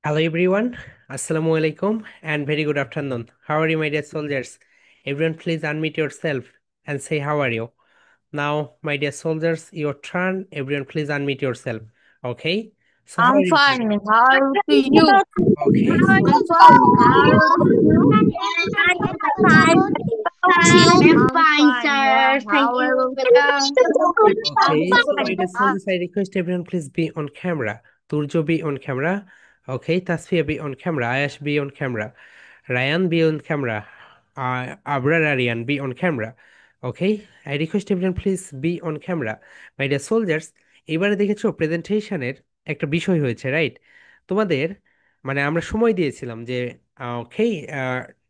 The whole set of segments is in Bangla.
Hello everyone, Assalamu alaikum and very good afternoon. How are you, my dear soldiers? Everyone, please unmute yourself and say how are you. Now, my dear soldiers, your turn. Everyone, please unmute yourself. Okay. So how are I'm you fine. doing? How do you? Okay. I'm So fine. How do you? I'm fine. About you? I'm I'm fine, fine. sir. Thank How you. about you? I'm okay. So my fine. dear soldiers, I request everyone please be on camera. Turjo be on camera. Okay. Tasfia be on camera. Ayash be on camera. Ryan be on camera. Abrar Aryan be on camera. Okay, I request everyone please be on camera. My dear soldiers, এবারে দেখেছো প্রেজেন্টেশনের একটা বিষয় হয়েছে, রাইট? তোমাদের মানে আমরা সময় দিয়েছিলাম যে ওকে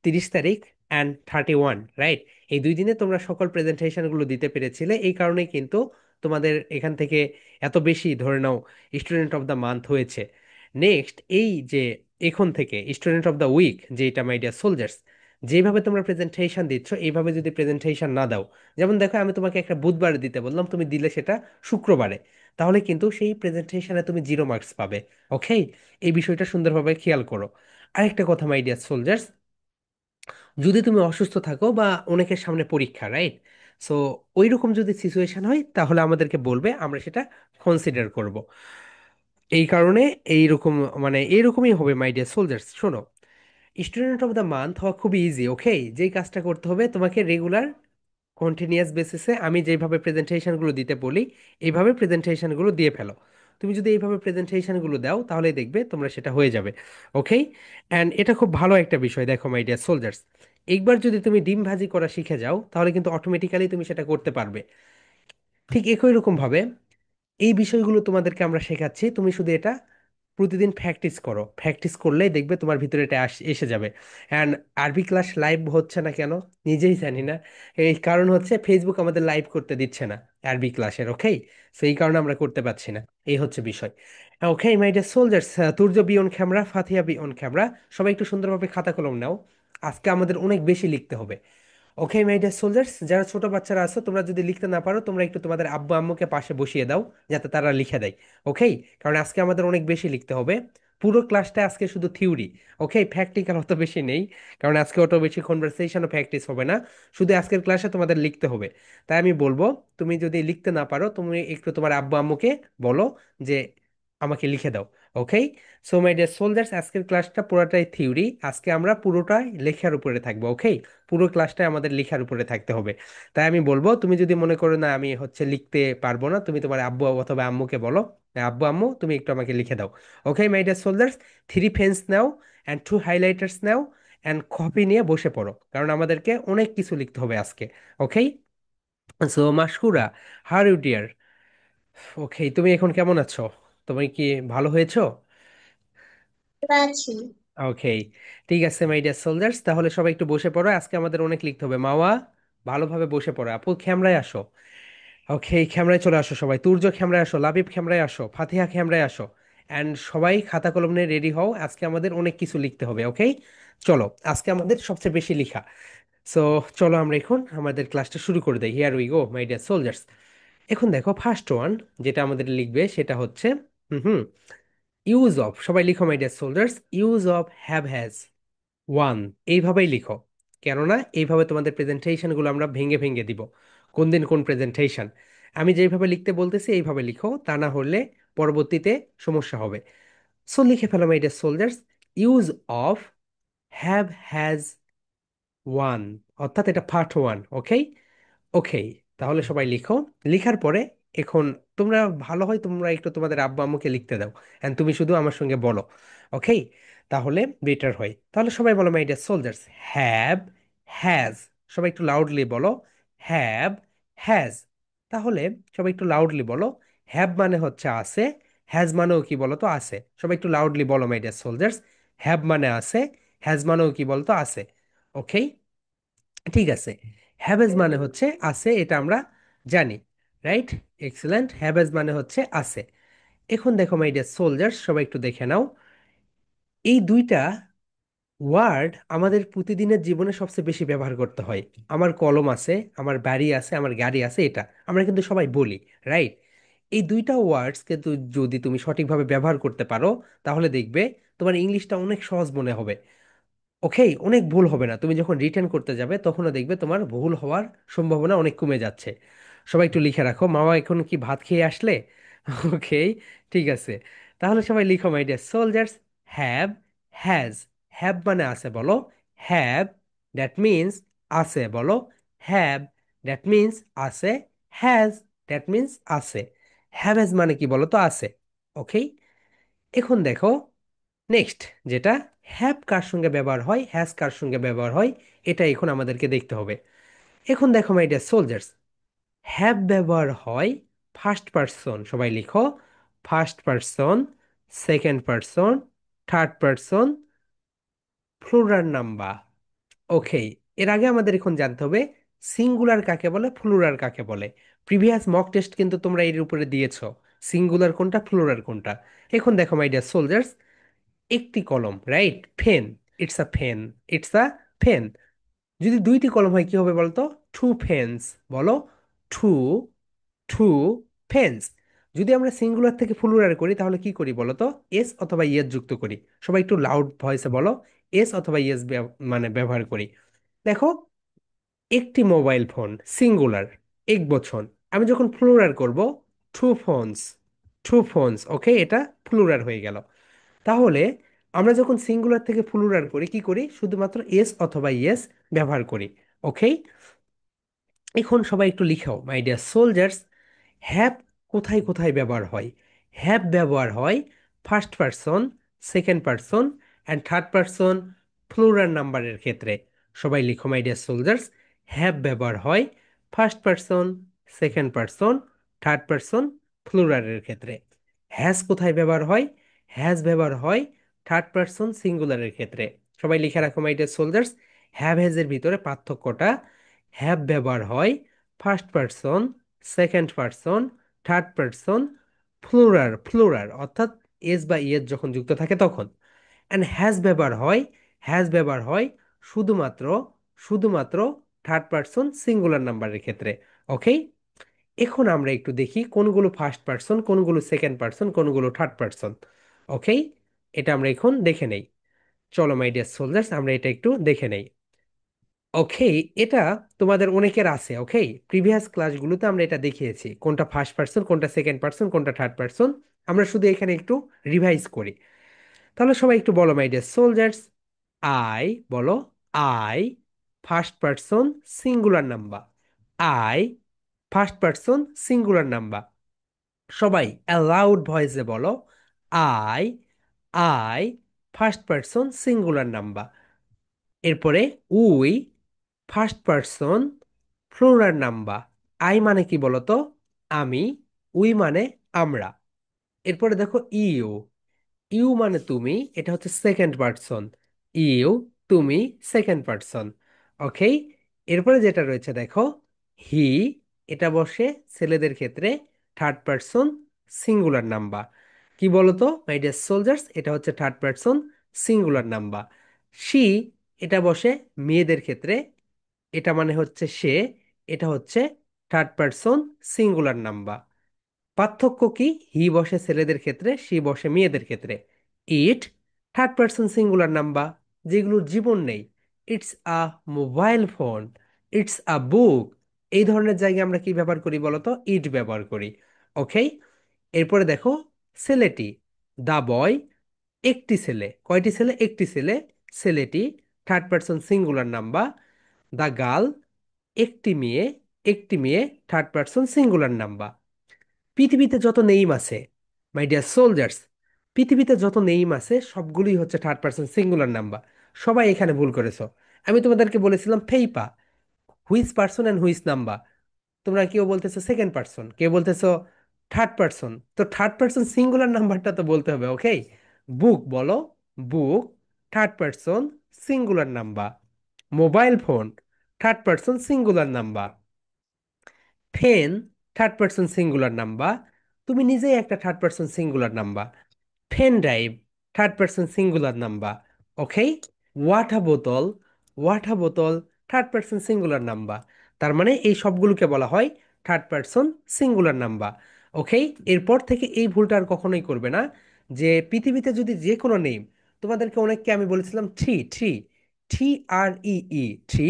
30 তারিখ অ্যান্ড 31, রাইট? এই 2 দিনে তোমরা সকল প্রেজেন্টেশনগুলো দিতে পেরেছিলে, এই কারণেই কিন্তু তোমাদের এখান থেকে এত বেশি ধরে নাও স্টুডেন্ট অফ দ্য মান্থ হয়েছে। নেক্সট এই যে এখন থেকে স্টুডেন্ট অফ দ্য উইক, যেটা মাই ডিয়ার সোলজার্স, যেভাবে তোমরা প্রেজেন্টেশন দিচ্ছ এইভাবে যদি প্রেজেন্টেশন না দাও, যেমন দেখো আমি তোমাকে একটা বুধবারে দিতে বললাম, তুমি দিলে সেটা শুক্রবারে, তাহলে কিন্তু সেই প্রেজেন্টেশনে তুমি 0 মার্কস পাবে। ওকে, এই বিষয়টা সুন্দরভাবে খেয়াল করো। আরেকটা কথা মাই ডিয়ার সোলজার্স, যদি তুমি অসুস্থ থাকো বা অনেকের সামনে পরীক্ষা, রাইট? সো ওই রকম যদি সিচুয়েশন হয় তাহলে আমাদেরকে বলবে, আমরা সেটা কনসিডার করব। এই কারণে এইরকম মানে এইরকমই হবে মাই ডিয়ার সোলজার্স। শোনো, স্টুডেন্ট অফ দ্য মান্থ হওয়া খুবই ইজি। ওকে, যেই কাজটা করতে হবে তোমাকে রেগুলার কন্টিনিউয়াস বেসিসে আমি যেভাবে প্রেজেন্টেশনগুলো দিতে বলি এইভাবে প্রেজেন্টেশনগুলো দিয়ে ফেলো। তুমি যদি এইভাবে প্রেজেন্টেশনগুলো দাও তাহলে দেখবে তোমরা সেটা হয়ে যাবে। ওকে, অ্যান্ড এটা খুব ভালো একটা বিষয়। দেখো মাই ডিয়ার সোলজার্স, একবার যদি তুমি ডিম ভাজি করা শিখে যাও তাহলে কিন্তু অটোমেটিক্যালি তুমি সেটা করতে পারবে। ঠিক একই রকম ভাবে এই বিষয়গুলো তোমাদেরকে আমরা শেখাচ্ছি, তুমি শুধু এটা প্রতিদিন প্র্যাকটিস করো। প্র্যাকটিস করলেই দেখবে তোমার ভিতরে এটা এসে যাবে। অ্যান্ড আরবি ক্লাস লাইভ হচ্ছে না কেন নিজেই জানি না। এই কারণ হচ্ছে ফেসবুক আমাদের লাইভ করতে দিচ্ছে না আরবি ক্লাসের। ওকে, সো এই কারণে আমরা করতে পারছি না। এই হচ্ছে বিষয়। Okay my dear soldiers, Turya be on camera, Fatiha be on camera. সবাই একটু সুন্দরভাবে খাতা কলম নাও, আজকে আমাদের অনেক বেশি লিখতে হবে। ওকে মাই ডিয়ার সোলজার্স, যারা ছোট বাচ্চারা আছো তোমরা যদি লিখতে না পারো তোমরা একটু তোমাদের আব্বু আম্মুকে পাশে বসিয়ে দাও যাতে তারা লিখে দেয়। ওকে, কারণ আজকে আমাদের অনেক বেশি লিখতে হবে। পুরো ক্লাসটা আজকে শুধু থিওরি। ওকে, প্র্যাকটিক্যাল অত বেশি নেই, কারণ আজকে অত বেশি কনভারসেশনও প্র্যাকটিস হবে না। শুধু আজকের ক্লাসে তোমাদের লিখতে হবে। তাই আমি বলবো, তুমি যদি লিখতে না পারো তুমি একটু তোমার আব্বু আম্মুকে বলো যে আমাকে লিখে দাও। ওকে, সো মাই ডিয়ার সোলজার্স, আজকের ক্লাসটা পুরোটাই থিওরি, আজকে আমরা পুরোটাই লেখার উপরে থাকবো। ওকে, পুরো ক্লাসটাই আমাদের লেখার উপরে থাকতে হবে। তাই আমি বলবো, তুমি যদি মনে করো না আমি লিখতে পারবো না, তুমি তোমার আব্বু অথবা আম্মুকে বলো, আব্বু আম্মু তুমি একটু আমাকে লিখে দাও। Okay my dear soldiers, 3 pens নাও অ্যান্ড 2 হাইলাইটার্স নাও অ্যান্ড কপি নিয়ে বসে পড়ো, কারণ আমাদেরকে অনেক কিছু লিখতে হবে আজকে। ওকে, so Mashkura, how you dear? ওকে, তুমি এখন কেমন আছো? তুমি কি ভালো হয়েছো? আছি। ওকে, ঠিক আছে মাই ডিয়ার সোলজার্স, তাহলে সবাই একটু বসে পড়ো, আজকে আমাদের অনেক লিখতে হবে। মাওয়া, ভালোভাবে বসে পড়ো। আপু ক্যামেরায় আসো। ওকে, ক্যামেরায় চলে আসো সবাই। তুর্য ক্যামেরায় আসো, লাবিব ক্যামেরায় আসো, ফাতিহা ক্যামেরায় আসো। অ্যান্ড সবাই খাতা কলম নিয়ে রেডি হও, আজকে আমাদের অনেক কিছু লিখতে হবে। ওকে, চলো, আজকে আমাদের সবচেয়ে বেশি লিখা। সো চলো আমরা এখন আমাদের ক্লাসটা শুরু করে দেই। Here we go my dear soldiers. এখন দেখো ফার্স্ট ওয়ান যেটা আমাদের লিখবে সেটা হচ্ছে হুম হুম ইউজ অফ। সবাই লিখো my dear soldiers, use of have has one. এইভাবেই লিখো, কেননা এইভাবে তোমাদের প্রেজেন্টেশনগুলো আমরা ভেঙে ভেঙে দিব, কোন দিন কোন প্রেজেন্টেশন। আমি যেভাবে লিখতে বলতেছি এইভাবে লিখো, তা না হলে পরবর্তীতে সমস্যা হবে। সো লিখে ফেলো my dear soldiers, use of have has one, অর্থাৎ এটা পার্ট ওয়ান। ওকে, ওকে, তাহলে সবাই লিখো। লিখার পরে এখন তোমরা ভালো হয় তোমরা একটু তোমাদের আব্বু আম্মুকে লিখতে দাও, এন্ড তুমি শুধু আমার সঙ্গে বলো। ওকে, তাহলে বেটার হয়। তাহলে সবাই বলো my dear soldiers, have has. সবাই একটু লাউডলি বলো, হ্যাভ হ্যাজ। তাহলে সবাই একটু লাউডলি বলো, হ্যাভ মানে হচ্ছে আছে, হ্যাজ মানেও কি বলো তো আছে। সবাই একটু লাউডলি বলো মাই ডিয়ার সোলজার্স, হ্যাভ মানে আছে, হ্যাজ মানেও কি বলতো আছে। ওকে, ঠিক আছে। হ্যাভেজ মানে হচ্ছে আছে, এটা আমরা জানি, রাইট? এক্সেলেন্ট, হ্যাভেজ মানে হচ্ছে আছে। এখন দেখো মাই ডিয়ার সোলজার্স, সবাই একটু দেখে নাও, এই দুইটা ওয়ার্ড আমাদের প্রতিদিনের জীবনে সবচেয়ে বেশি ব্যবহার করতে হয়। আমার কলম আছে, আমার বাড়ি আছে, আমার গাড়ি আছে, এটা আমরা কিন্তু সবাই বলি, রাইট? এই দুইটা ওয়ার্ডস কিন্তু যদি তুমি সঠিকভাবে ব্যবহার করতে পারো তাহলে দেখবে তোমার ইংলিশটা অনেক সহজ মনে হবে। ওকে, অনেক ভুল হবে না। তুমি যখন রিটার্ন করতে যাবে তখনও দেখবে তোমার ভুল হওয়ার সম্ভাবনা অনেক কমে যাচ্ছে। সবাই একটু লিখে রাখো, মামা এখন কি ভাত খেয়ে আসলে? ওকে, ঠিক আছে। তাহলে সবাই লিখো, my dear soldiers, have, has. Have মানে আছে বলো, হ্যাভ দ্যাট মিন্স আছে বলো, হ্যাভ দ্যাট মিন্স আছে, হ্যাজ দ্যাট মিন্স আছে। হ্যাভ মানে কি বলো তো? আছে। ওকে, এখন দেখো নেক্সট যেটা, হ্যাভ কার সঙ্গে ব্যবহার হয়, হ্যাজ কার সঙ্গে ব্যবহার হয়, এটা এখন আমাদেরকে দেখতে হবে। এখন দেখো মাই ডিয়ার সোলজার্স, হ্যাভ ব্যবহার হয় ফার্স্ট পারসন, সবাই লিখো, first person, second person, third person, plural number. Okay, এর আগে আমাদের এখন জানতে হবে সিঙ্গুলার কাকে বলে, প্লুরাল কাকে বলে। প্রিভিয়াস মক টেস্ট কিন্তু তোমরা এর উপরে দিয়েছো, সিঙ্গুলার কোনটা প্লুরাল কোনটা। এখন দেখো মাই ডিয়ার সোলজার্স, একটি কলম, right, pen, it's a pen, it's a pen. যদি দুইটি কলম হয় কি হবে বলতো? টু পেন্স, বলো, টু, টু পেন্স। যদি আমরা সিঙ্গুলার থেকে প্লুরাল করি তাহলে কি করি বলতো? এস অথবা ইয়েস যুক্ত করি। সবাই একটু লাউড ভয়েসে বলো, এস অথবা ইয়েস মানে ব্যবহার করি। দেখো, একটি মোবাইল ফোন সিঙ্গুলার, এক বছর। আমি যখন প্লুরাল করব, টু ফোনস, টু ফোনস, ওকে, এটা প্লুরাল হয়ে গেল। তাহলে আমরা যখন সিঙ্গুলার থেকে প্লুরাল করি কি করি? শুধুমাত্র এস অথবা ইয়েস ব্যবহার করি। ওকে, এখন সবাই একটু লিখাও, মাই ডিয়ার সোলজার্স, হ্যাভ কোথায় কোথায় ব্যবহার হয়? হ্যাভ ব্যবহার হয় first person, second person and third person plural নাম্বারের ক্ষেত্রে। সবাই লিখো, মাই ডিয়ার সোলজার্স, হ্যাভ ব্যবহার হয় first person, second person, third person প্লুরালের ক্ষেত্রে। হ্যাজ কোথায় ব্যবহার হয়? হ্যাজ ব্যবহার হয় থার্ড পারসন সিঙ্গুলারের ক্ষেত্রে। সবাই লিখে রাখো, মাই ডিয়ার সোলজার্স, হ্যাভ হ্যাজের ভিতরে পার্থক্যটা, হ্যাভ ব্যবহার হয় first person, second person, third person plural, plural অর্থাৎ এস বা ইয়েস যখন যুক্ত থাকে তখন। অ্যান্ড হ্যাজ ব্যবহার হয়, হ্যাজ ব্যবহার হয় শুধুমাত্র, শুধুমাত্র থার্ড পারসন সিঙ্গুলার নাম্বারের ক্ষেত্রে। ওকে, এখন আমরা একটু দেখি কোনগুলো ফার্স্ট পারসন, কোনগুলো সেকেন্ড পারসন, কোনগুলো থার্ড পারসন। ওকে, এটা আমরা এখন দেখে নেই। চলো মাই ডিয়ার সোলজার্স, আমরা এটা একটু দেখে নেই। ওকে, এটা তোমাদের অনেকের আছে। ওকে, প্রিভিয়াস ক্লাসগুলোতে আমরা এটা দেখিয়েছি, কোনটা ফার্স্ট পারসন, কোনটা সেকেন্ড পারসন, কোনটা থার্ড পারসন। আমরা শুধু এখানে একটু রিভাইজ করি। তাহলে সবাই একটু বলো, মাই ডিয়ার সোলজার্স, আই, বলো, I first person singular number, I first person singular number. সবাই অ্যালাউড ভয়েসে বলো, I, I first person singular number. এরপরে we first person plural number. I মানে কি বলতো? আমি, উই মানে আমরা। এরপরে দেখো ইউ, ইউ মানে তুমি, এটা হচ্ছে সেকেন্ড পারসন, ইউ, তুমি সেকেন্ড পারসন। ওকে, এরপরে যেটা রয়েছে দেখো, হি, এটা বসে ছেলেদের ক্ষেত্রে থার্ড পারসন সিঙ্গুলার নাম্বার। কি বলতো মাই ডিয়ার সোলজার্স? এটা হচ্ছে third person singular number. She, এটা বসে মেয়েদের ক্ষেত্রে, এটা মানে হচ্ছে সে, এটা হচ্ছে থার্ড পারসন সিঙ্গুলার নাম্বার। পার্থক্য কি? হি বসে ছেলেদের ক্ষেত্রে, সি বসে মেয়েদের ক্ষেত্রে। It third person singular number, যেগুলোর জীবন নেই। It's a mobile phone, it's a book, এই ধরনের জায়গায় আমরা কি ব্যবহার করি বলতো? ইট ব্যবহার করি। ওকে, এরপরে দেখো ছেলেটি, দা বয়, একটি ছেলে, কয়টি ছেলে? একটি ছেলে, ছেলেটি third person singular number. The girl, একটি মেয়ে, একটি মেয়ে থার্ড পারসন সিঙ্গুলার নাম্বার। পৃথিবীতে যত নেইম আছে, মাই ডিয়ার সোলজার্স, পৃথিবীতে যত নেইম আছে সবগুলোই হচ্ছে থার্ড পারসন সিঙ্গুলার নাম্বার। সবাই এখানে ভুল করেছো। আমি তোমাদেরকে বলেছিলাম ফেইপা, which person and which number. তোমরা কেউ বলতেছো সেকেন্ড পারসন, কেউ বলতেছো থার্ড পারসন। তো থার্ড পারসন সিঙ্গুলার নাম্বারটা তো বলতে হবে। ওকে, বুক বলো, book third person singular number. Mobile phone third person singular number. Fan third person singular number. তুমি নিজেই একটা third person singular number. Pen drive third person singular number. Okay, water বোতল, ওয়াটার বোতল থার্ড পারসন সিঙ্গুলার নাম্বার। তার মানে এই সবগুলোকে বলা হয় থার্ড পারসন সিঙ্গুলার নাম্বার। ওকে, এরপর থেকে এই ভুলটা আর কখনোই করবে না, যে পৃথিবীতে যদি যে কোনো নেম, তোমাদেরকে অনেককে আমি বলেছিলাম tree, tree, T R E E, tree,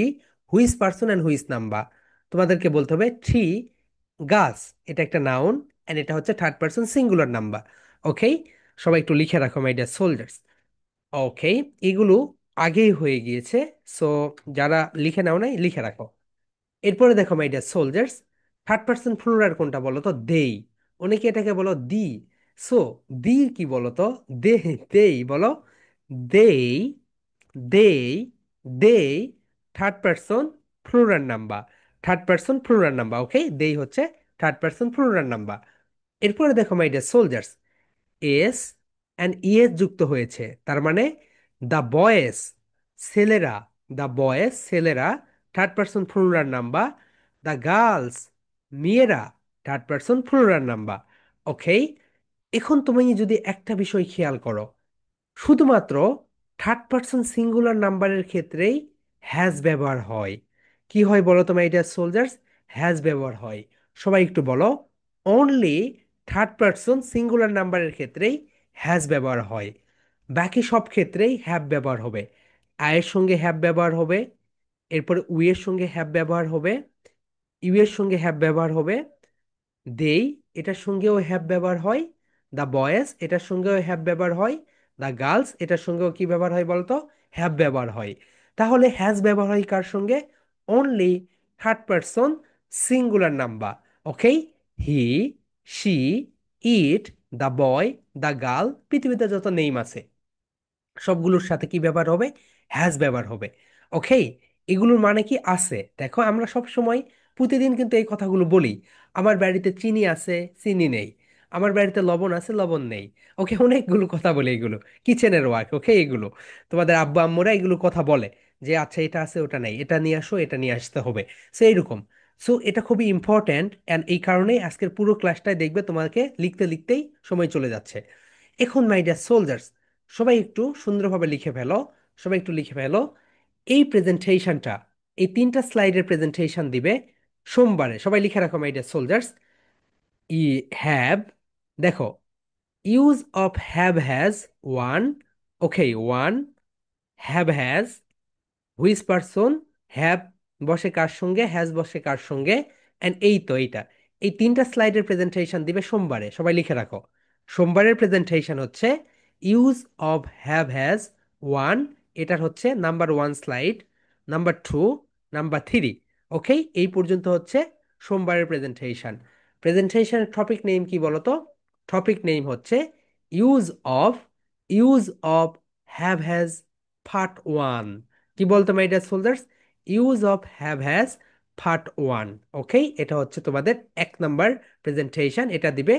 which person and which number, তোমাদেরকে বলতে হবে ট্রি গাছ, এটা একটা নাউন, অ্যান্ড এটা হচ্ছে থার্ড পার্সন সিঙ্গুলার নাম্বার। ওকে, সবাই একটু লিখে রাখো মাই ডিয়ার সোলজার্স। ওকে, এগুলো আগেই হয়ে গিয়েছে, সো যারা লিখে নাও নাই লিখে রাখো। এরপরে দেখো my dear soldiers, third person plural কোনটা বলো তো? দেই। অনেকে এটাকে বলো দি। সো দি কি বলো তো? দে, দেই বলো। They, they, they, third person plural number, third person plural number. Okay, they হচ্ছে থার্ড পার্সন প্লুরাল নাম্বার। এরপরে দেখো my dear soldiers, S and E S যুক্ত হয়েছে, তার মানে দ্য বয়েস, ছেলেরা, দ্য বয়েস ছেলেরা, third person plural number, the girls মেয়েরা, থার্ড পার্সন প্লুরাল নাম্বার। ওকে, এখন তুমি যদি একটা বিষয় খেয়াল করো, শুধুমাত্র থার্ড পার্সন সিঙ্গুলার নাম্বারের ক্ষেত্রেই হ্যাজ ব্যবহার হয়। কি হয় বলো তো মাই ডিয়ার সোলজার্স? হ্যাজ ব্যবহার হয়। সবাই একটু বলো, অনলি থার্ড পার্সন সিঙ্গুলার নাম্বারের ক্ষেত্রেই হ্যাজ ব্যবহার হয়, বাকি সব ক্ষেত্রেই হ্যাভ ব্যবহার হবে। আয়ের সঙ্গে হ্যাভ ব্যবহার হবে, এরপরে উইয়ের সঙ্গে হ্যাভ ব্যবহার হবে, ইউ এর সঙ্গে হ্যাভ ব্যবহার হবে, দেই এটার সঙ্গেও হ্যাভ ব্যবহার হয়, দ্য বয়েজ এটার সঙ্গেও হ্যাভ ব্যবহার হয়, দ্য গার্লস এটার সঙ্গেও কি ব্যবহার হয় বলতো? হ্যাভ ব্যবহার হয়। তাহলে হ্যাজ ব্যবহার হয় কার সঙ্গে? Only third person singular number. Okay, he, she, it, the boy, the girl, পৃথিবীতে যত নেম আছে সবগুলোর সাথে কি ব্যবহার হবে? হ্যাজ ব্যবহার হবে। ওকে, এগুলোর মানে কি আছে দেখো, আমরা সব সময় প্রতিদিন কিন্তু এই কথাগুলো বলি। আমার বাড়িতে চিনি আছে, চিনি নেই। আমার বাড়িতে লবণ আছে, লবণ নেই। ওকে, অনেকগুলো কথা বলে এগুলো, কিচেনের ওয়ার্ক। ওকে, এগুলো তোমাদের আব্বু আম্মুরা এগুলো কথা বলে, যে আচ্ছা এটা আছে ওটা নাই, এটা নিয়ে আসো এটা নিয়ে আসতে হবে। সো এইরকম। সো এটা খুবই ইম্পর্ট্যান্ট, অ্যান্ড এই কারণেই আজকের পুরো ক্লাসটাই দেখবে তোমাকে লিখতে লিখতেই সময় চলে যাচ্ছে। এখন মাই ডিয়ার সোলজার্স, সবাই একটু সুন্দরভাবে লিখে ফেলো, সবাই একটু লিখে ফেলো। এই প্রেজেন্টেশনটা, এই 3টা স্লাইডের প্রেজেন্টেশন দিবে সোমবারে। সবাই লিখে রাখো মাই ডিয়ার সোলজার্স। ই হ্যাভ, দেখো, use of have has one. Okay, one, have has, which person, have বসে কার সঙ্গে, হ্যাজ বসে কার সঙ্গে, অ্যান্ড এই তো এইটা। এই 3টা স্লাইডের প্রেজেন্টেশন দিবে সোমবারে, সবাই লিখে রাখো। সোমবারের প্রেজেন্টেশন হচ্ছে use of have has one, এটার হচ্ছে নাম্বার 1 স্লাইড, নাম্বার 2, নাম্বার 3। ওকে, এই পর্যন্ত হচ্ছে সোমবারের প্রেজেন্টেশন। প্রেজেন্টেশনের টপিক নেম কি বলতো? টপিক নেম হচ্ছে use of, use of have has part 1। কি বলতো my dear soldiers? Use of have has part 1। Okay, এটা হচ্ছে তোমাদের 1 নাম্বার প্রেজেন্টেশন, এটা দিবে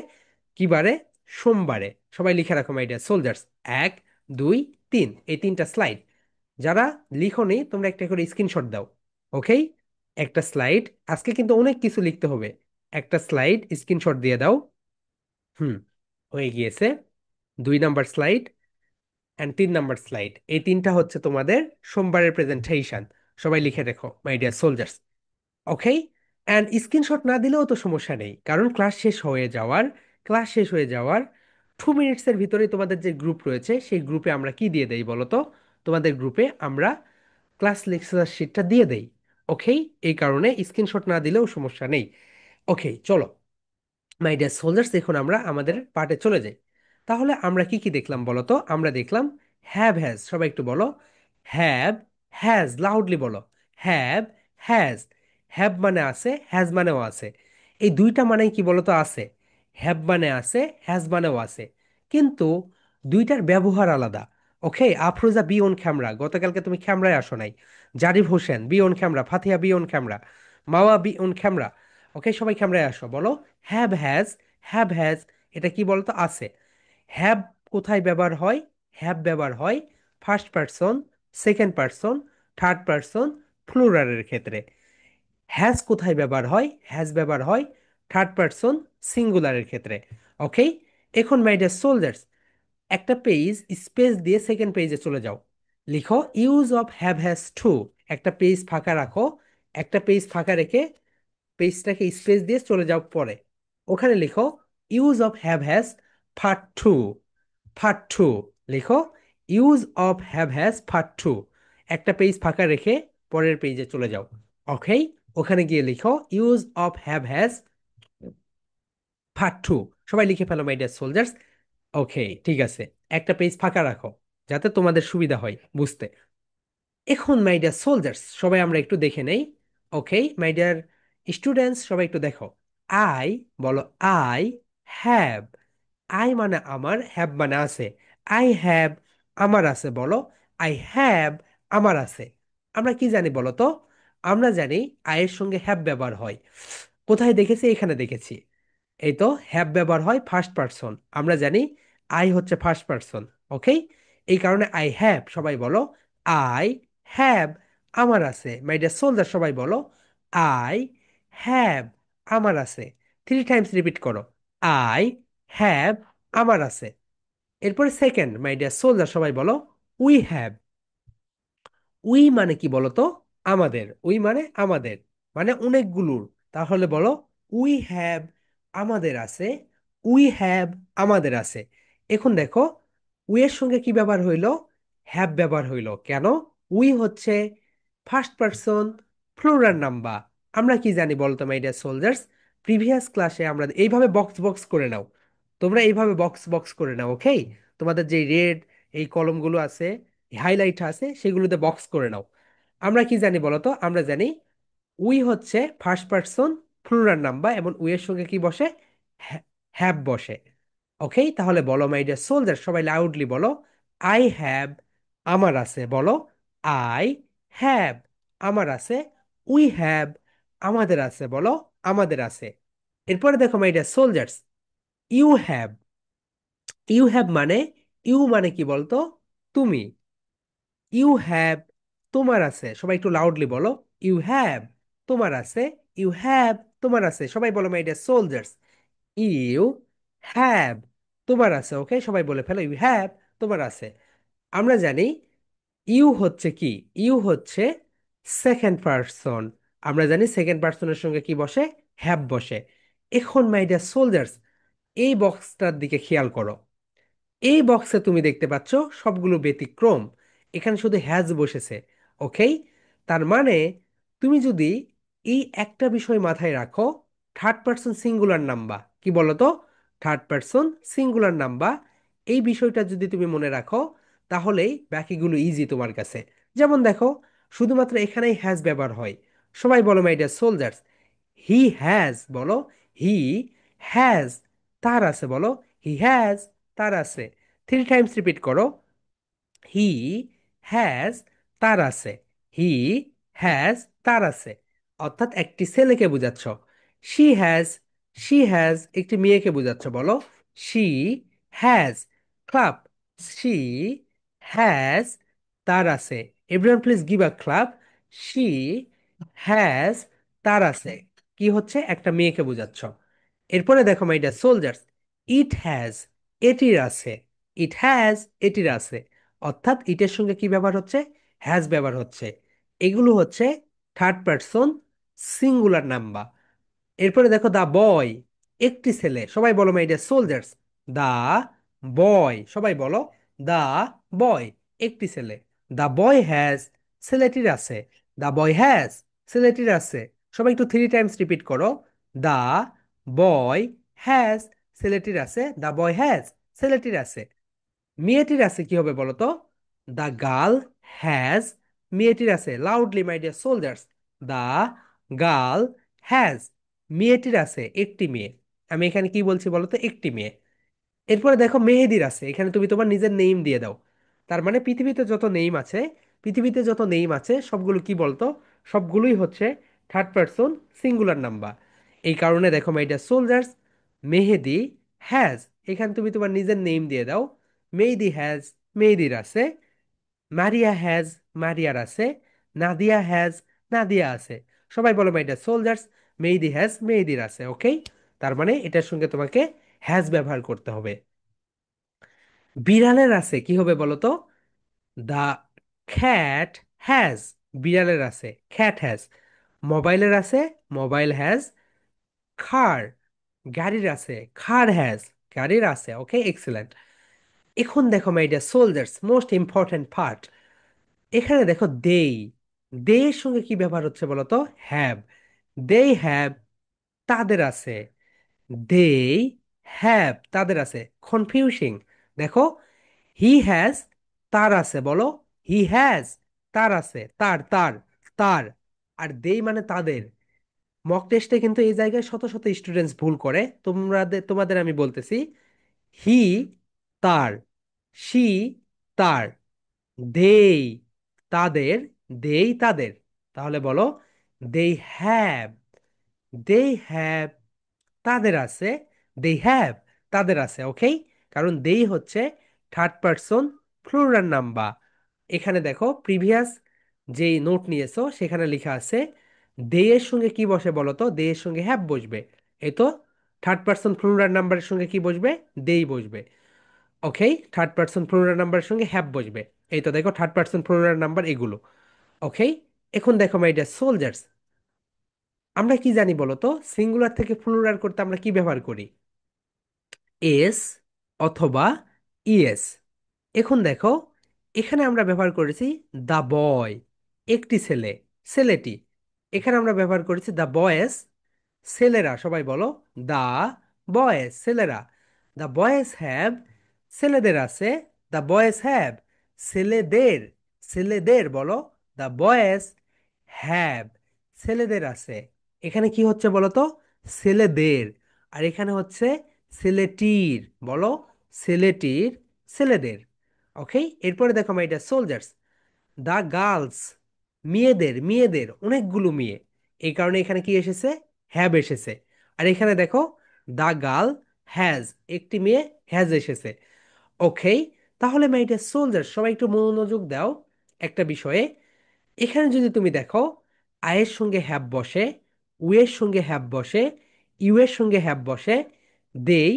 কিবারে? সোমবারে। সবাই লিখে রাখো মাই ডিয়ার সোলজার্স, 1, 2, 3, এই 3টা স্লাইড। যারা লিখোনি তোমরা একটা করে স্ক্রিনশট দাও। ওকে, একটা স্লাইড, আজকে কিন্তু অনেক কিছু লিখতে হবে, একটা স্লাইড স্ক্রিনশট দিয়ে দাও। হুম, হয়ে গিয়েছে। 2 number slide and 3 number slide, এই 3টা হচ্ছে তোমাদের সোমবারের প্রেজেন্টেশন। সবাই লিখে রেখো my dear soldiers. Okay, and screenshot না দিলেও তো সমস্যা নেই, কারণ ক্লাস শেষ হয়ে যাওয়ার 2 মিনিটসের ভিতরে তোমাদের যে গ্রুপ রয়েছে সেই গ্রুপে আমরা কি দিয়ে দেই বলো তো? তোমাদের গ্রুপে আমরা ক্লাস লেকচার শিটটা দিয়ে দেই। ওকে, এই কারণে স্ক্রিনশট না দিলেও সমস্যা নেই। ওকে, চলো মাই ডিয়ার সোলজার্স, এখন আমরা আমাদের পার্টে চলে যাই। তাহলে আমরা কি কি দেখলাম বলো তো? আমরা দেখলাম হ্যাভ হ্যাজ, সবাই একটু বলো, হ্যাভ হ্যাজ, লাউডলি বলো, হ্যাভ হ্যাজ। হ্যাভ মানে আছে, হ্যাজ মানেও আছে। এই দুইটা মানেই কি বলো তো? আছে। হ্যাভ মানে আছে, হ্যাজ মানেও আছে, কিন্তু দুইটার ব্যবহার আলাদা। Okay, Afroza be on camera, গতকালকে তুমি ক্যামেরায় আসো নাই। Zarif Hossain be on camera, Fatiha be on camera, Mawa be on camera. Okay, সবাই ক্যামেরায় আসো, বলো হ্যাভ হ্যাজ। হ্যাভ হ্যাজ এটা কি বলতো? আছে। হ্যাভ কোথায় ব্যবহার হয়? হ্যাভ ব্যবহার হয় first person, second person, third person প্লুরালের ক্ষেত্রে। হ্যাজ কোথায় ব্যবহার হয়? হ্যাজ ব্যবহার হয় থার্ড পারসন সিঙ্গুলারের ক্ষেত্রে। ওকে, এখন মাই ডিয়ার সোলজার্স, একটা পেজ স্পেস দিয়ে সেকেন্ড পেজে চলে যাও, লিখো use of have has two. একটা পেজ ফাঁকা রাখো, একটা পেজ ফাঁকা রেখে পেজটাকে স্পেস দিয়ে চলে যাও পরে, ওখানে লিখো use of have has part two. Part two লিখো, use of have has part two. একটা পেজ ফাঁকা রেখে পরের পেজে চলে যাও। ওকে, ওখানে গিয়ে লিখো use of have has part two. সবাই লিখে ফেলো মাই ডিয়ার সোলজার্স। ওকে, ঠিক আছে, একটা পেজ ফাঁকা রাখো যাতে তোমাদের সুবিধা হয় বুঝতে। এখন মাই ডিয়ার সোলজার্স সবাই আমরা একটু দেখে নেই। ওকে মাই ডিয়ার স্টুডেন্টস সবাই একটু দেখো। আই, বলো আই হ্যাভ। আই মানে আমার, হ্যাভ মানে আছে। আই হ্যাভ, আমার আছে, বলো আই হ্যাভ, আমার আছে। আমরা কি জানি বলো তো? আমরা জানি আয়ের সঙ্গে হ্যাভ ব্যবহার হয়। কোথায় দেখেছি? এখানে দেখেছি। এই তো হ্যাভ ব্যবহার হয় ফার্স্ট পারসন, আমরা জানি আই হচ্ছে ফার্স্ট পারসন। ওকে, এই কারণে আই হ্যাভ, সবাই বলো আই হ্যাভ, আমার আছে। মাই ডিয়ার সোলজার সবাই বলো আই হ্যাভ, আমার আছে। 3 টাইমস রিপিট করো, আই হ্যাভ, আমার আছে। এরপরে সেকেন্ড, মাই ডিয়ার সোলজার সবাই বলো উই হ্যাভ। উই মানে কি বলতো? আমাদের। উই মানে আমাদের, মানে অনেকগুলোর। তাহলে বলো উই হ্যাভ, আমাদের আছে। উই হ্যাভ, আমাদের আছে। এখন দেখো উই এর সঙ্গে কি ব্যবহার হইলো? হ্যাভ ব্যবহার হইলো। কেন? উই হচ্ছে ফার্স্ট পারসন প্লুরাল নাম্বার। আমরা কি জানি বলতো মাই ডিয়ার সোলজার্স? প্রিভিয়াস ক্লাসে আমরা এইভাবে বক্স বক্স করে নাও, তোমরা এইভাবে বক্স বক্স করে নাও। ওকে, তোমাদের যে রেড এই কলমগুলো আছে, হাইলাইট আছে, সেগুলোতে বক্স করে নাও। আমরা কি জানি বলতো? আমরা জানি উই হচ্ছে ফার্স্ট পারসন প্লুরাল নাম্বার এবং উই এর সঙ্গে কি বসে? হ্যাভ বসে। ওকে, তাহলে বলো মাই ডিয়ার সোলজার সবাই লাউডলি বলো আই হ্যাভ, আমার আছে, বলো আই হ্যাভ, আমার আছে। উই হ্যাভ, আমাদের আছে, বলো আমাদের আছে। এরপরে দেখো my dear soldiers, you have. You have মানে, ইউ মানে কি বলতো? তুমি। ইউ হ্যাভ, তোমার আছে। সবাই একটু লাউডলি বলো ইউ হ্যাভ, তোমার আছে। ইউ হ্যাভ, তোমার আছে। সবাই বলো my dear soldiers you have, তোমার আছে। ওকে, সবাই বলে ফেলো ইউ হ্যাভ, তোমার আছে। আমরা জানি ইউ হচ্ছে কি? ইউ হচ্ছে সেকেন্ড পারসন। আমরা জানি সেকেন্ড পারসনের সঙ্গে কি বসে? হ্যাভ বসে। এখন মাই ডিয়ার সোলজার্স এই বক্সটার দিকে খেয়াল করো। এই বক্সে তুমি দেখতে পাচ্ছ সবগুলো ব্যতিক্রম, এখানে শুধু হ্যাজ বসেছে। ওকে, তার মানে তুমি যদি এই একটা বিষয় মাথায় রাখো, থার্ড পারসন সিঙ্গুলার নাম্বার কি বলতো? থার্ড পারসন সিঙ্গুলার নাম্বার, এই বিষয়টা যদি তুমি মনে রাখো তাহলেই বাকিগুলো ইজি তোমার কাছে। যেমন দেখো, শুধুমাত্র এখানেই হ্যাজ ব্যবহার হয়। সবাই বলো my dear soldiers he has, বলো হি হ্যাজ, তার আছে, বলো হি হ্যাজ, তার আছে। 3 টাইমস রিপিট করো, হি হ্যাজ, তার আছে। হি হ্যাজ, তার আছে। অর্থাৎ একটি ছেলেকে বোঝাচ্ছ। শি হ্যাজ, শি হ্যাজ একটি মেয়েকে বোঝাচ্ছ, বলো she has. Clap, she has, তার আছে। Everyone please give a clap. She has, তার আছে। কি হচ্ছে? একটা মেয়েকে বোঝাচ্ছ। এরপরে দেখো my dear soldiers, it has, এটির আছে। ইট হ্যাজ, এটির আছে। অর্থাৎ ইটের সঙ্গে কি ব্যবহার হচ্ছে? হ্যাজ ব্যবহার হচ্ছে। এগুলো হচ্ছে থার্ড পারসন সিঙ্গুলার নাম্বার। এরপরে দেখো দা বয়, একটি ছেলে। সবাই বলো মাই ডিয়ার সোলজার্স দা বয়, সবাই বলো দা বয়, একটি ছেলে। দা বয় হ্যাজ, ছেলেটির আছে। দা বয় হ্যাজ, ছেলেটির আছে। সবাই একটু 3 টাইমস রিপিট করো, দা বয় হ্যাজ, ছেলেটির আছে। দা বয় হ্যাজ, ছেলেটির আছে। মেয়েটির আছে কি হবে বলো তো? দ্য গার্ল হ্যাজ, মেয়েটির আছে। Loudly my dear soldiers the girl has, মেয়েটির আছে, একটি মেয়ে। আমি এখানে কি বলছি বলো তো? একটি মেয়ে। এরপরে দেখো মেহেদির আছে, এখানে তুমি তোমার নিজের নেম দিয়ে দাও। তার মানে পৃথিবীতে যত নেম আছে, পৃথিবীতে যত নেম আছে সবগুলো কি বলতো? সবগুলোই হচ্ছে থার্ড পারসন সিঙ্গুলার নাম্বার। এই কারণে দেখো my dear soldiers Mehedi has, এখানে তুমি তোমার নিজের নেম দিয়ে দাও। মেহেদি হ্যাজ, মেহেদির আছে। মারিয়া হ্যাজ, মারিয়ার আছে। নাদিয়া হ্যাজ, নাদিয়া আছে। সবাই বলো my dear soldiers Mehedi has, মেহেদির আছে। ওকে, তার মানে এটার সঙ্গে তোমাকে হ্যাজ ব্যবহার করতে হবে। বিড়ালের আছে কি হবে বলো তো? দ্য খ্যাট হ্যাজ, বিড়ালের আছে, খ্যাট হ্যাজ। মোবাইলের আছে, মোবাইল হ্যাজ। কার, গাড়ির আছে, কার হ্যাজ, গাড়ির আছে। Okay, excellent. এখন দেখো my dear soldiers, most important part. এখানে দেখো দেই, দে এর সঙ্গে কি ব্যবহার হচ্ছে বলো তো? হ্যাভ। দে হ্যাভ, তাদের আছে। দে হ্যাভ, তাদের আছে। কনফিউজিং। দেখো, হি হ্যাজ, তার আছে, বলো। হি হ্যাজ, তার আছে, তার তার তার। আর দেই মানে তাদের। মক টেস্টে কিন্তু এই জায়গায় শত শত স্টুডেন্টস ভুল করে, তোমাদের আমি বলতেছি। হি তার, শি তার, দেই তাদের, দেই তাদের। তাহলে বলো, দে হ্যাভ, দে হ্যাভ, তাদের আছে। দে হ্যাভ, তাদের আছে। ওকে, কারণ দেই হচ্ছে থার্ড পারসন প্লুরাল নাম্বার। এখানে দেখো প্রিভিয়াস যেই নোট নিয়েছো সেখানে লেখা আছে দে এর সঙ্গে কি বসে বলো তো? দে এর সঙ্গে হ্যাভ বসবে। এই তো থার্ড পারসন প্লুরাল নাম্বারের সঙ্গে কি বসবে? দেই বসবে। ওকে, থার্ড পারসন প্লুরাল নাম্বারের সঙ্গে হ্যাভ বসবে। এই তো দেখো থার্ড পারসন প্লুরাল নাম্বার এগুলো। ওকে, এখন দেখো মাই ডিয়ার সোলজার্স, আমরা কি জানি বলো তো? সিঙ্গুলার থেকে প্লুরাল করতে আমরা কি ব্যবহার করি? এস অথবা ইএস। এখন দেখো, এখানে আমরা ব্যবহার করেছি দ্য বয়, একটি ছেলে, ছেলেটি। এখানে আমরা ব্যবহার করেছি দ্য বয়েজ, ছেলেরা। সবাই বলো, দ্য বয়েজ, ছেলেরা। দ্য বয়েজ হ্যাভ, ছেলেদের আছে। দ্য বয়েজ হ্যাভ, ছেলেদের, ছেলেদের বলো। দ্য বয়েজ হ্যাভ, ছেলেদের আছে। এখানে কি হচ্ছে বলো তো? ছেলেদের। আর এখানে হচ্ছে ছেলেটির, বলো। ছেলেটির, ছেলেদের। ওকে, এরপরে দেখো my dear soldiers, the girls, মেয়েদের, মেয়েদের অনেকগুলো মেয়ে। এই কারণে এখানে কি এসেছে? হ্যাভ এসেছে। আর এখানে দেখো দা গার্ল হ্যাজ, একটি মেয়ে হ্যাজ এসেছে। ওকে, তাহলে মাই ডিয়ার সোলজার্স সবাই একটু মনোযোগ দাও একটা বিষয়ে। এখানে যদি তুমি দেখো, আয়ের সঙ্গে হ্যাভ বসে, উ এর সঙ্গে হ্যাভ বসে, ইউ এর সঙ্গে হ্যাভ বসে, দেই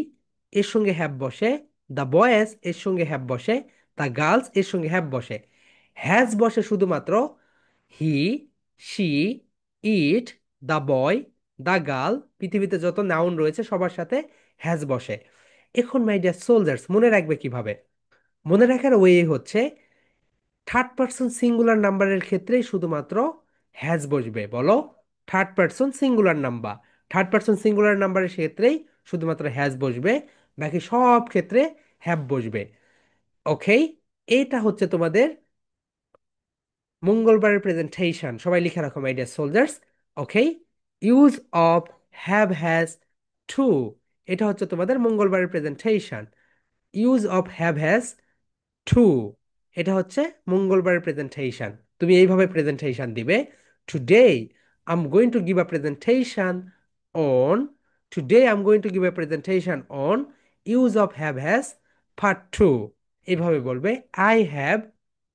এর সঙ্গে হ্যাভ বসে, দ্য বয়েজ এর সঙ্গে হ্যাভ বসে, দ্য গার্লস এর সঙ্গে হ্যাভ বসে। হ্যাজ বসে শুধুমাত্র he, she, it, the boy, the girl, পৃথিবীতে যত নাউন রয়েছে সবার সাথে হ্যাজ বসে। এখন মাই ডিয়ার সোলজার্স মনে রাখবে কিভাবে? মনে রাখার ওয়ে হচ্ছে থার্ড পারসন সিঙ্গুলার নাম্বারের ক্ষেত্রেই শুধুমাত্র হ্যাজ বসবে, বলো। Third person singular number, third person singular নাম্বারের ক্ষেত্রেই শুধুমাত্র হ্যাজ বসবে, বাকি সব ক্ষেত্রে হ্যাভ বসবে। ওকে, এইটা হচ্ছে তোমাদের মঙ্গলবারের প্রেজেন্টেশন। সবাই লিখে রাখো my dear soldiers. Okay, use of have has two, এটা হচ্ছে তোমাদের মঙ্গলবারের presentation. Use of have has two, এটা হচ্ছে মঙ্গলবারের প্রেজেন্টেশন। তুমি এইভাবে প্রেজেন্টেশন দিবে। Today I am going to give a presentation on, today I am going to give a presentation on use of have has part two. এইভাবে বলবে। আই হ্যাভ,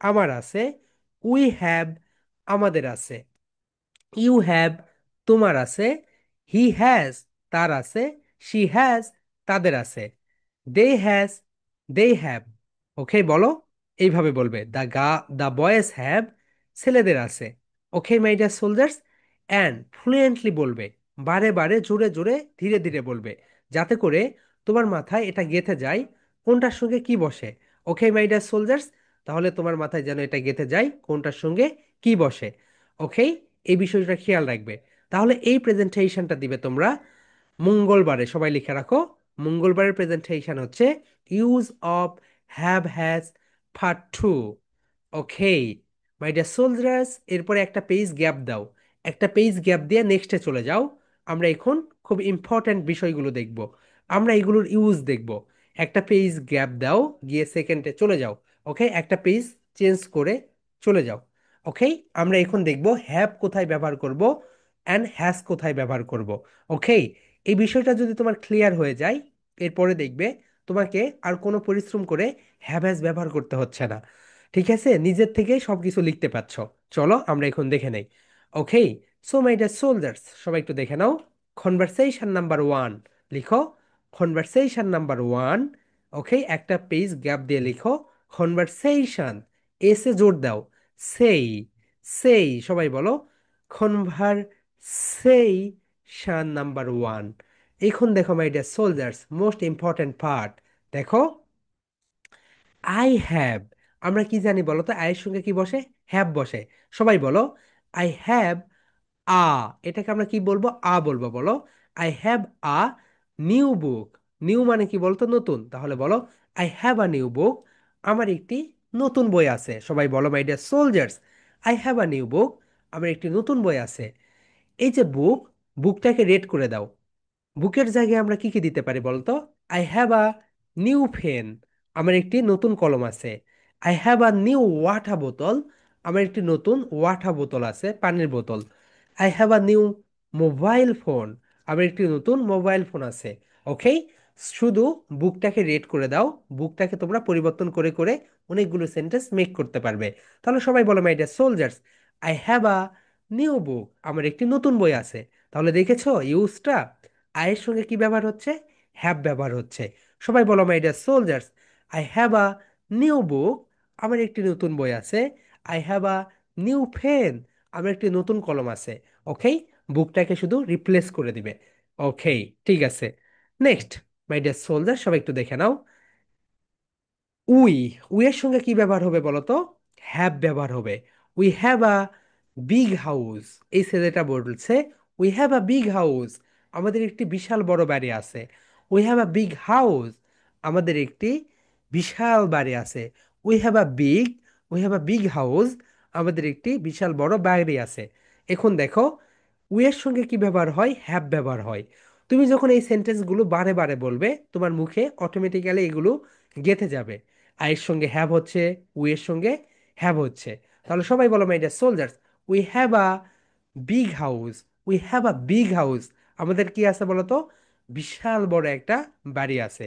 আমার আছে। উই হ্যাভ, আমাদের আছে। ইউ হ্যাভ, তোমার আছে। হি হ্যাজ, তার আছে। শি হ্যাজ, তাদের আছে। দে হ্যাজ, দে হ্যাভ। ওকে, বলো। এইভাবে বলবে দ্য বয়েজ হ্যাভ, ছেলেদের আছে। Okay my dear soldiers, and fluently বলবে, বারে বারে জোরে জোরে ধীরে ধীরে বলবে, যাতে করে তোমার মাথায় এটা গেঁথে যায় কোনটার সঙ্গে কি বসে। ওকে মাই ডিয়ার সোলজার্স, তাহলে তোমার মাথায় যেন এটা গেঁথে যায় কোনটার সঙ্গে কি বসে। ওকে, এই বিষয়টা খেয়াল রাখবে। তাহলে এই প্রেজেন্টেশনটা দিবে তোমরা মঙ্গলবারে। সবাই লিখে রাখো, মঙ্গলবারের প্রেজেন্টেশন হচ্ছে use of have has part two. Okay my dear soldiers, এরপরে একটা পেজ গ্যাপ দাও। একটা পেজ গ্যাপ দিয়ে নেক্সটে চলে যাও। আমরা এখন খুব ইম্পর্ট্যান্ট বিষয়গুলো দেখব, আমরা এগুলোর ইউজ দেখব। একটা পেজ গ্যাপ দাও, গিয়ে সেকেন্ডে চলে যাও। ওকে, একটা পেজ চেঞ্জ করে চলে যাও। ওকে, আমরা এখন দেখব হ্যাভ কোথায় ব্যবহার করব অ্যান্ড হ্যাজ কোথায় ব্যবহার করব। ওকে, এই বিষয়টা যদি তোমার ক্লিয়ার হয়ে যায়, এরপরে দেখবে তোমাকে আর কোনো পরিশ্রম করে হ্যাভ হ্যাজ ব্যবহার করতে হচ্ছে না। ঠিক আছে, নিজের থেকেই সবকিছু লিখতে পারছো। চলো আমরা এখন দেখে নেই। Okay, so my dear soldiers সবাই একটু দেখে নাও। কনভারসেশন নাম্বার ওয়ান লিখো। Conversation number one. ওকে, একটা পেজ গ্যাপ দিয়ে লিখো কনভারসেশন, এসে জোর দাও। সেই, সেই, সবাই বলো কনভারসেশন নাম্বার ওয়ান। এখন দেখো my dear soldiers, most important part. দেখো, আই হ্যাভ, আমরা কি জানি বলো তো, আয়ের সঙ্গে কি বসে? হ্যাভ বসে। সবাই বলো, আই হ্যাভ আ, এটাকে আমরা কি বলবো? আ বলবো। বলো, I have a new book. New মানে কি বলতো? নতুন। তাহলে বলো, I have a new book, আমার একটি নতুন বই আছে। সবাই বলো my dear soldiers, I have a new book, আমার একটি নতুন বই আছে। এই যে বুক, বুকটাকে রেড করে দাও। বুকের জায়গায় আমরা কি কি দিতে পারি বলতো? I have a new pen, আমার একটি নতুন কলম আছে। I have a new water বোতল, আমার একটি নতুন ওয়াটার বোতল আছে, পানির বোতল। I have a new mobile phone, আমার একটি নতুন মোবাইল ফোন আছে। ওকে, শুধু বুকটাকে রেড করে দাও। বুকটাকে তোমরা পরিবর্তন করে করে অনেকগুলো সেন্টেন্স মেক করতে পারবে। তাহলে সবাই বলো my dear soldiers, I have a new book, আমার একটি নতুন বই আছে। তাহলে দেখেছো ইউজটা, আয়ের সঙ্গে কি ব্যবহার হচ্ছে? হ্যাভ ব্যবহার হচ্ছে। সবাই বলো my dear soldiers, I have a new book, আমার একটি নতুন বই আছে। I have a new pen, আমার একটি নতুন কলম আছে। ওকে, বুকটাকে শুধু রিপ্লেস করে দিবে। ওকে, ঠিক আছে। নেক্সট মাই ডিয়ার সোলজার, সবাই একটু দেখে নাও। উই, এর সঙ্গে কি ব্যবহার হবে বলো তো? হ্যাভ ব্যবহার হবে। We have a big house, এই ছেলেটা বলছে we have a big house, আমাদের একটি বিশাল বড় বাড়ি আছে। We have a big house, আমাদের একটি বিশাল বাড়ি আছে। We have a big, big house, আমাদের একটি বিশাল বড় বাড়ি আছে। এখন দেখো, এর সঙ্গে কি ব্যবহার হয়? হ্যাভ ব্যবহার হয়। তুমি যখন এই সেন্টেন্সগুলো বারে বারে বলবে, তোমার মুখে অটোমেটিক্যালি এগুলো গেঁথে যাবে। আয়ের সঙ্গে হ্যাভ হচ্ছে, এর সঙ্গে হ্যাভ হচ্ছে। তাহলে সবাই বলো my dear soldiers, we have a big house, we have a big house, আমাদের কি আছে বলো তো? বিশাল বড় একটা বাড়ি আছে।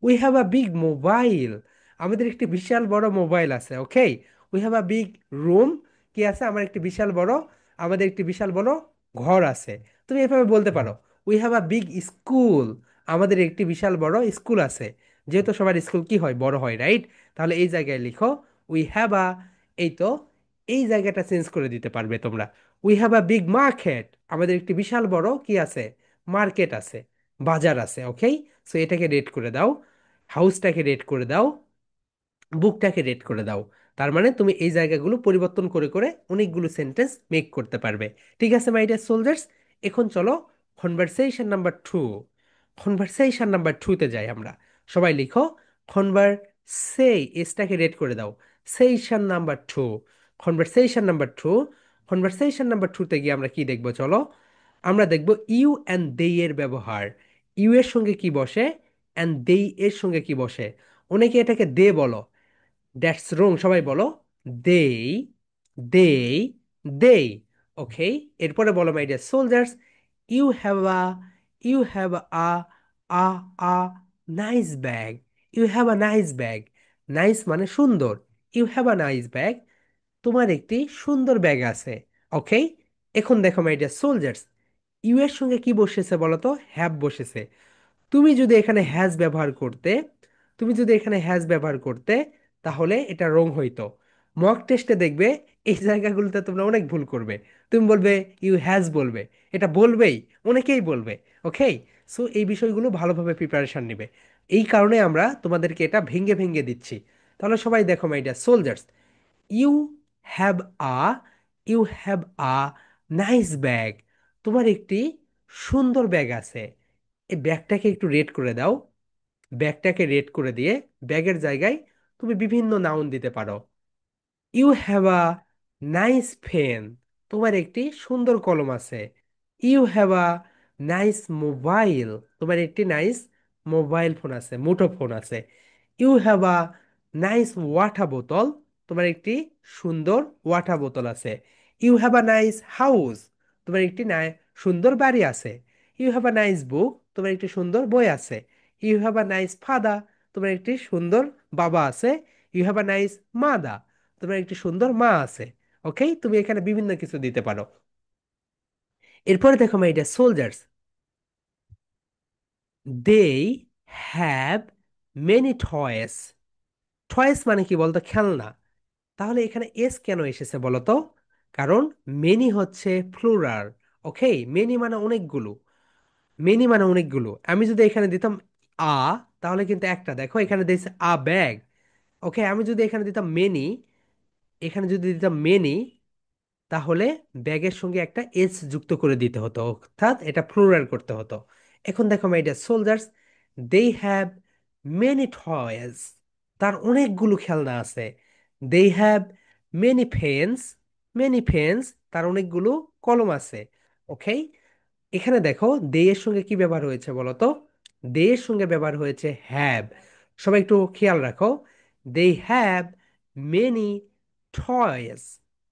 We have a big mobile, আমাদের একটি বিশাল বড় মোবাইল আছে। Okay, we have a big room, কি আছে? আমার একটি বিশাল বড়, আমাদের একটি বিশাল বড় ঘর আছে। তুমি এভাবে বলতে পারো, we have a big school, আমাদের একটি বিশাল বড় স্কুল আছে। যেহেতু সবার স্কুল কি হয়? বড় হয়, রাইট? তাহলে এই জায়গায় লিখো উই হ্যাভ আ, এই তো, এই জায়গাটা চেঞ্জ করে দিতে পারবে তোমরা। We have a big market, আমাদের একটি বিশাল বড় কি আছে? মার্কেট আছে, বাজার আছে। ওকে, সো এটাকে রেড করে দাও, হাউসটাকে রেড করে দাও, বুকটাকে রেড করে দাও। তার মানে তুমি এই জায়গাগুলো পরিবর্তন করে করে অনেকগুলো সেন্টেন্স মেক করতে পারবে। ঠিক আছে মাই ডিয়ার সোলজার্স, এখন চলো কনভারসেশন নাম্বার 2, কনভারসেশন নাম্বার 2তে যাই আমরা। সবাই লিখো কনভারসে, এসটাকে রেড করে দাও, session number 2, conversation number 2। Conversation number 2তে গিয়ে আমরা কি দেখবো? চলো আমরা দেখব ইউ অ্যান্ড দে এর ব্যবহার। ইউ এর সঙ্গে কি বসে? অ্যান্ড দে এর সঙ্গে কি বসে? অনেকে এটাকে দে বলো, দ্যাটস রং। সবাই বলো দেই, দেই, দেই। ওকে, এরপরে বলো my dear soldiers, you have a, you have a, a, a nice bag, you have a nice bag. Nice মানে সুন্দর। You have a nice bag, তোমার একটি সুন্দর ব্যাগ আছে। ওকে, এখন দেখো মাই ডিয়ার সোলজার্স, ইউ এর সঙ্গে কি বসেছে বলো তো? হ্যাভ বসেছে। তুমি যদি এখানে হ্যাজ ব্যবহার করতে, তুমি যদি এখানে হ্যাজ ব্যবহার করতে, তাহলে এটা রং হইতো। মক টেস্টে দেখবে এই জায়গাগুলোতে তোমরা অনেক ভুল করবে। তুমি বলবে ইউ হ্যাজ, বলবে, এটা বলবেই, অনেকেই বলবে। ওকে, সো এই বিষয়গুলো ভালোভাবে প্রিপারেশন নিবে। এই কারণে আমরা তোমাদেরকে এটা ভেঙে ভেঙে দিচ্ছি। তাহলে সবাই দেখো my dear soldiers, you have a, you have a nice bag, তোমার একটি সুন্দর ব্যাগ আছে। এই ব্যাগটাকে একটু রেড করে দাও। ব্যাগটাকে রেড করে দিয়ে ব্যাগের জায়গায় তুমি বিভিন্ন নাউন দিতে পারো। You have a nice pen, তোমার একটি সুন্দর কলম আছে। You have a nice mobile, তোমার একটি নাইস মোবাইল ফোন আছে, মুঠো ফোন আছে। You have a nice water বোতল, তোমার একটি সুন্দর ওয়াটার বোতল আছে। You have a nice house, তোমার একটি সুন্দর বাড়ি আছে। You have a nice book, তোমার একটি সুন্দর বই আছে। You have a nice father, তোমার একটি সুন্দর বাবা আছে। You have a nice mother, তোমার একটি সুন্দর মা আছে। ওকে, তুমি এখানে বিভিন্ন কিছু দিতে পারো। এরপরে দেখো my dear soldiers, they have many toys. Toys মানে কি বলতো? খেলনা। তাহলে এখানে এস কেন এসেছে বলতো? কারণ মেনি হচ্ছে প্লুরাল। ওকে, মেনি মানে অনেকগুলো, মেনি মানে অনেকগুলো। আমি যদি এখানে দিতাম আ, তাহলে কিন্তু একটা, দেখো এখানে দিয়েছে আ ব্যাগ। ওকে, আমি যদি এখানে দিতাম মেনি, এখানে যদি দিতাম মেনি, তাহলে ব্যাগের সঙ্গে একটা এস যুক্ত করে দিতে হতো, অর্থাৎ এটা প্লুরাল করতে হতো। এখন দেখো my dear soldiers, they have many toys, তার অনেকগুলো খেলনা আছে। They have many pens, many pens, তার অনেকগুলো কলম আছে। ওকে, এখানে দেখো দে এর সঙ্গে কি ব্যবহার হয়েছে বলো তো? দে এর সঙ্গে ব্যবহার হয়েছে হ্যাভ। সবাই একটু খেয়াল রাখো, দে হ্যাভ মেনি টয়েস,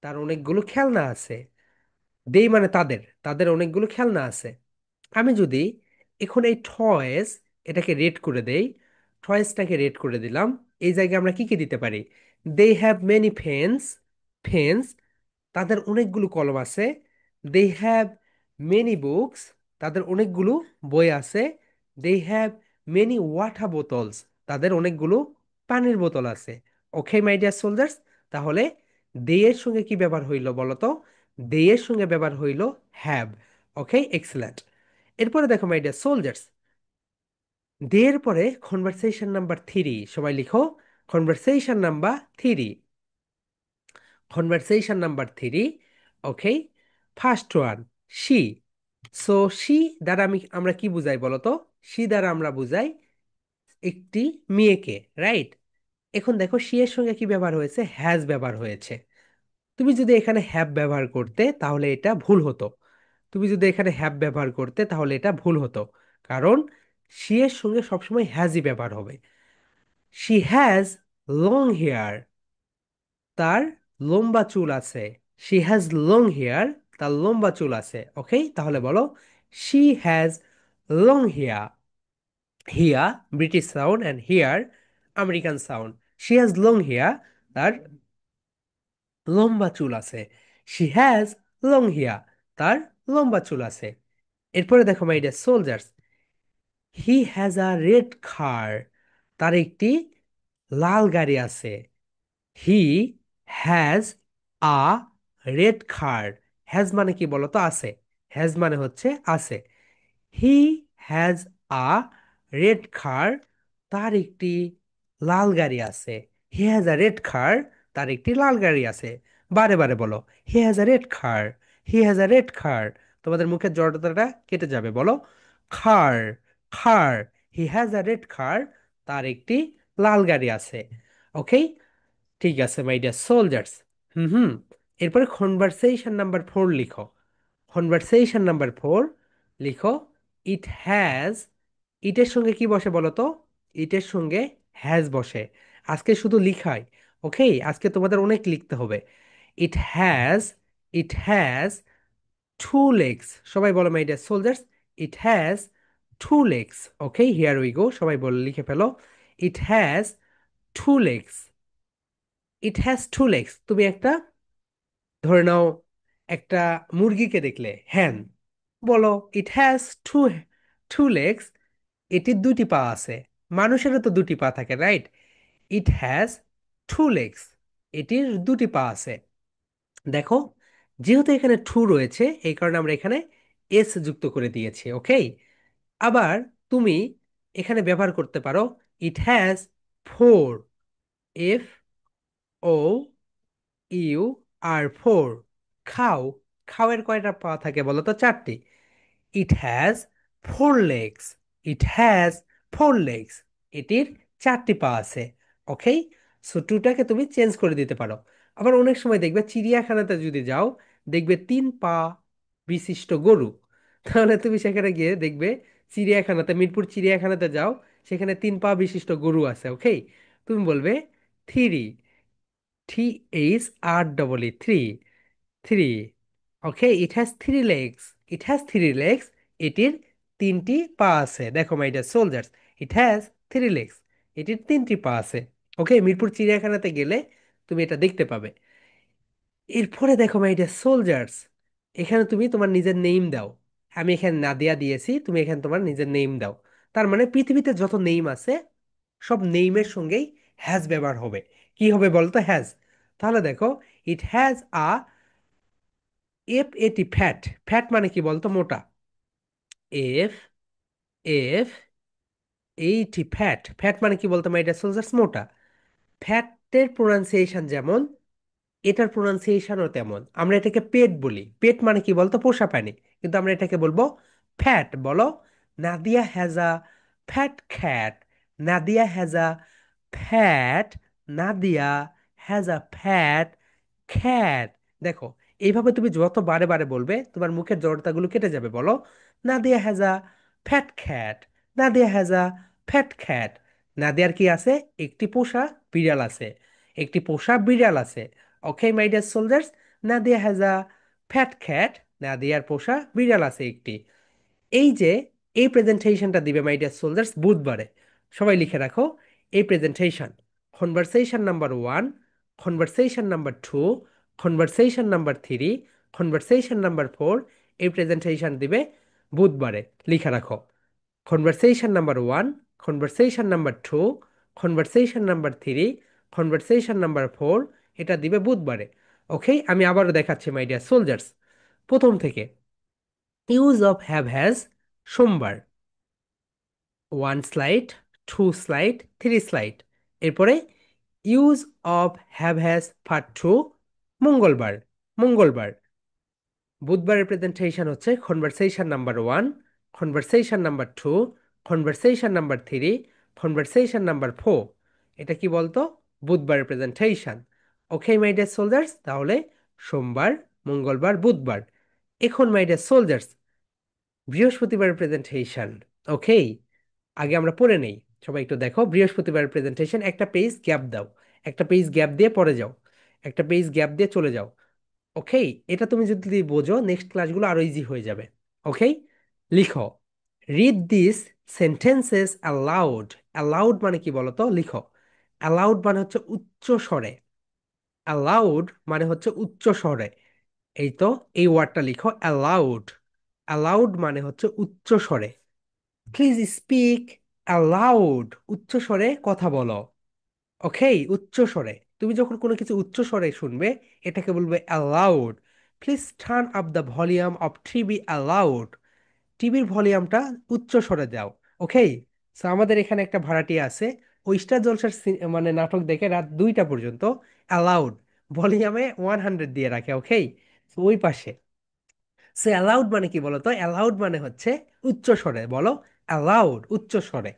তার অনেকগুলো খেলনা আছে। দেই মানে তাদের, তাদের অনেকগুলো খেলনা আছে। আমি যদি এখন এই টয়েস এটাকে রেট করে দেই, টয়েসটাকে রেট করে দিলাম, এই জায়গায় আমরা কি কি দিতে পারি? They have many pens, pens, তাদের অনেকগুলো কলম আছে। দে হ্যাভ মেনি বুকস, তাদের অনেকগুলো বই আছে। They have many water bottles, তাদের অনেকগুলো পানির বোতল আছে। ওকে মাই ডিয়ার সোলজার্স, তাহলে দে এর সঙ্গে কি ব্যবহার হইল বলো তো? দে এর সঙ্গে ব্যবহার হইল হ্যাভ। Okay, excellent. এরপরে দেখো মাই ডিয়ার সোলজার্স, দে এর পরে কনভারসেশন নাম্বার 3, সবাই লিখো conversation number 3, conversation number 3. Okay, first one, she. So she দ্বারা আমরা কি বুঝাই বলো তো? শি দ্বারা আমরা বুঝাই একটি মেয়েকে, রাইট? এখন দেখো শি এর সঙ্গে কি ব্যবহার হয়েছে? হ্যাজ ব্যবহার হয়েছে। তুমি যদি এখানে হ্যাভ ব্যবহার করতে তাহলে এটা ভুল হতো। তুমি যদি এখানে হ্যাভ ব্যবহার করতে তাহলে এটা ভুল হতো, কারণ শি এর সঙ্গে সবসময় হ্যাজই ব্যবহার হবে। শি হ্যাজ লং হেয়ার, তার লম্বা চুল আছে। শি হ্যাজ লং হেয়ার, তার লম্বা চুল আছে। ওকে, তাহলে বলো she has long hair. Hair British sound and hair American sound. She has long hair, তার লম্বা চুল আছে। শি হ্যাজ লং হেয়ার, তার লম্বা চুল আছে। এরপরে দেখো my dear soldiers, he has a red car, তার একটি লাল গাড়ি আছে। He has a red car, has মানে কি বলতো? আছে। হ্যাজ মানে হচ্ছে আছে। He has a red car, তার একটি লাল গাড়ি আছে। He has a red car, তার একটি লাল গাড়ি আছে। বারে বারে বলো, he has a red car, he has a red কার। তোমাদের মুখের জড়তাটা কেটে যাবে, বলো খার, খার। হি হ্যাজ আ রেড কার, তার একটি লাল গাড়ি আছে। ওকে, ঠিক আছে মাই ডিয়ার সোলজার্স। হুম হুম। এরপরে কনভারসেশন নাম্বার 4 লিখো। কনভারসেশন নাম্বার 4 লিখো, ইট হ্যাজ। ইটের সঙ্গে কি বসে বলো তো? ইটের সঙ্গে হ্যাজ বসে। আজকে শুধু লিখাই, ওকে, আজকে তোমাদের অনেক লিখতে হবে। It has, it has two legs. সবাই বলো my dear soldiers, it has two legs. Okay, here we go, সবাই বলে লিখে ফেলো, it has two legs. It has two legs, তুমি একটা, ধরে নাও একটা মুরগিকে দেখলে, হ্যান, বলো it has two, two legs, এটির দুটি পা আছে। মানুষেরও তো দুটি পা থাকে, right? It has two legs, এটির দুটি পা আছে। দেখো, যেহেতু এখানে টু রয়েছে এই কারণে আমরা এখানে এস যুক্ত করে দিয়েছি। ওকে, আবার তুমি এখানে ব্যবহার করতে পারো it has four, F O U R four. Cow, খাওয়ের কয়টা পা থাকে বলো তো? চারটি। It has four legs, it has four legs, এটির চারটি পা আছে। ওকে, সো টুটাকে তুমি চেঞ্জ করে দিতে পারো। আবার অনেক সময় দেখবে চিড়িয়াখানাতে যদি যাও, দেখবে 3 পা বিশিষ্ট গরু, তাহলে তুমি সেখানে গিয়ে দেখবে চিড়িয়াখানাতে, মিরপুর চিড়িয়াখানাতে যাও, সেখানে 3 পা বিশিষ্ট গরু আছে। ওকে, তুমি বলবে three, THREE, three, three. Okay, it has three legs, it has three legs, এটির তিনটি পা আছে। দেখো my dear soldiers, it has three legs, এটির তিনটি পা আছে। ওকে, মিরপুর চিড়িয়াখানাতে গেলে তুমি এটা দেখতে পাবে। এরপরে দেখো মাই ডিয়ার সোলজার্স, এখানে তুমি তোমার নিজের নেম দাও। আমি এখানে নাদিয়া দিয়েছি, তুমি এখানে তোমার নিজের নেম দাও। তার মানে পৃথিবীতে যত নেম আছে সব নেইমের সঙ্গেই হ্যাজ ব্যবহার হবে। কি হবে বলতো? হ্যাজ। তাহলে দেখো, ইট হ্যাজ আ এফ এটি ফ্যাট, ফ্যাট মানে কি বলতো? মোটা। এফ এফ এইটি ফ্যাট, ফ্যাট মানে কি বলতো মাই ডিয়ার সোলজার্স? মোটা। ফ্যাটের প্রোনাউন্সিয়েশন যেমন, এটার প্রোনাউন্সিয়েশনও তেমন। আমরা এটাকে পেট বলি। পেট মানে কি বলতো? পোষা প্রাণী। কিন্তু আমরা এটাকে বলবো ফ্যাট। বলো, Nadia has a fat cat. Nadia has a fat, Nadia has a fat cat. দেখো, এইভাবে তুমি যত বারে বারে বলবে তোমার মুখের জড়তাগুলো কেটে যাবে। বলো, Nadia has a fat cat, Nadia has a fat cat. নাদিয়ার কি আছে? একটি পোষা বিড়াল আছে, একটি পোষা বিড়াল আছে। Okay my dear soldiers, Nadia has a fat cat. নাদিয়ার পোষা বিড়াল আছে একটি। এই যে এই প্রেজেন্টেশনটা দিবে মাই ডিয়ার সোলজার্স বুধবারে। সবাই লিখে রাখো এই presentation. Conversation number 1, conversation number 2, conversation number 3, conversation number 4। এই প্রেজেন্টেশন দিবে বুধবারে। লিখে রাখো conversation number 1, conversation number 2, conversation number 3, conversation number 4। এটা দিবে বুধবারে। ওকে, আমি আবারও দেখাচ্ছি মাই ডিয়ার সোলজার্স। প্রথম থেকে, ইউজ অফ হ্যাভ হ্যাজ সোমবার, 1 স্লাইড, 2 স্লাইড, 3 স্লাইড। এরপরে use of have has part 2, মঙ্গলবার, মঙ্গলবার। বুধবারের প্রেজেন্টেশন হচ্ছে conversation number 1, conversation number 2, conversation number 3, conversation number 4। এটা কি বলতো? বুধবারের presentation. Okay my dear soldiers, তাহলে সোমবার, মঙ্গলবার, বুধবার। এখন মাই ডিয়ার সোলজার্স, বৃহস্পতিবারের প্রেজেন্টেশন। ওকে, আগে আমরা পড়ে নেই। সবাই একটু দেখো বৃহস্পতিবারের প্রেজেন্টেশন। একটা পেজ গ্যাপ দাও, একটা পেজ গ্যাপ দিয়ে পড়ে যাও, একটা পেজ গ্যাপ দিয়ে চলে যাও। ওকে, এটা তুমি যদি বোঝো নেক্সট ক্লাসগুলো আরো ইজি হয়ে যাবে। ওকে, লিখো, read this sentences allowed. Allowed মানে কি বলো তো? লিখো, অ্যালাউড মানে হচ্ছে উচ্চ স্বরে। অ্যালাউড মানে হচ্ছে উচ্চ স্বরে। এই তো, এই ওয়ার্ডটা লিখো, অ্যালাউড। অ্যালাউড মানে হচ্ছে উচ্চ স্বরে। প্লিজ স্পিক অ্যালাউড, উচ্চ স্বরে কথা বলো। ওকে, উচ্চ স্বরে। তুমি যখন কোনো কিছু উচ্চ স্বরে শুনবে এটাকে বলবে allowed. Please turn up the volume of TV allowed. টিভির ভলিউমটা উচ্চ স্বরে দাও। ওকে, সো আমাদের এখানে একটা ভাড়াটিয়া আছে, ওই স্টার জলসার মানে নাটক দেখে রাত 2টা পর্যন্ত অ্যালাউড ভলিউমে 100 দিয়ে রাখে। ওকে, সো ওই পাশে। সো অ্যালাউড মানে কি বলো তো? অ্যালাউড মানে হচ্ছে উচ্চ স্বরে। বলো, অ্যালাউড, উচ্চ স্বরে।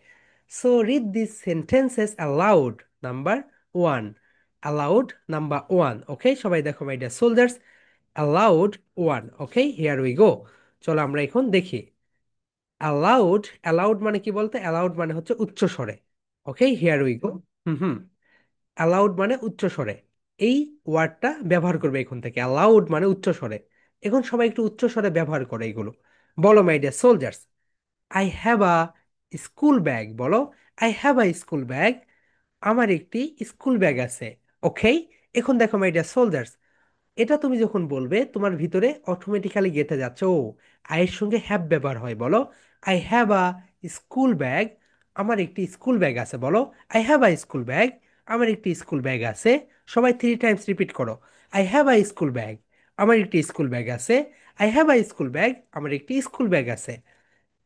So read this sentences aloud. Number 1, aloud number 1। Okay, সবাই দেখো my dear soldiers, aloud 1। Okay, here we go. চলো আমরা এখন দেখি। অ্যালাউড, অ্যালাউড মানে কি বলতো? অ্যালাউড মানে হচ্ছে উচ্চ স্বরে। Okay, here we go. Hmm hmm, aloud মানে উচ্চ স্বরে। এই ওয়ার্ডটা ব্যবহার করবে এখন থেকে, অ্যালাউড মানে উচ্চ স্বরে। এখন সবাই একটু উচ্চ স্বরে ব্যবহার করে এগুলো। বলো my dear soldiers, I have a school bag. বলো, I have a school bag. আমার একটি স্কুল ব্যাগ আছে। ওকে, এখন দেখো মাই ডিয়ার সোলজার্স, এটা তুমি যখন বলবে তোমার ভিতরে অটোমেটিক্যালি গেঁথে যাচ্ছে, ও আয়ের সঙ্গে হ্যাভ ব্যবহার হয়। বলো, I have a school bag. আমার একটি স্কুল ব্যাগ আছে। বলো, I have a school bag. আমার একটি স্কুল ব্যাগ আছে। সবাই 3 টাইমস রিপিট করো, I have a school bag. আমার একটি স্কুল ব্যাগ আছে। I have a school bag. আমার একটি স্কুল ব্যাগ আছে।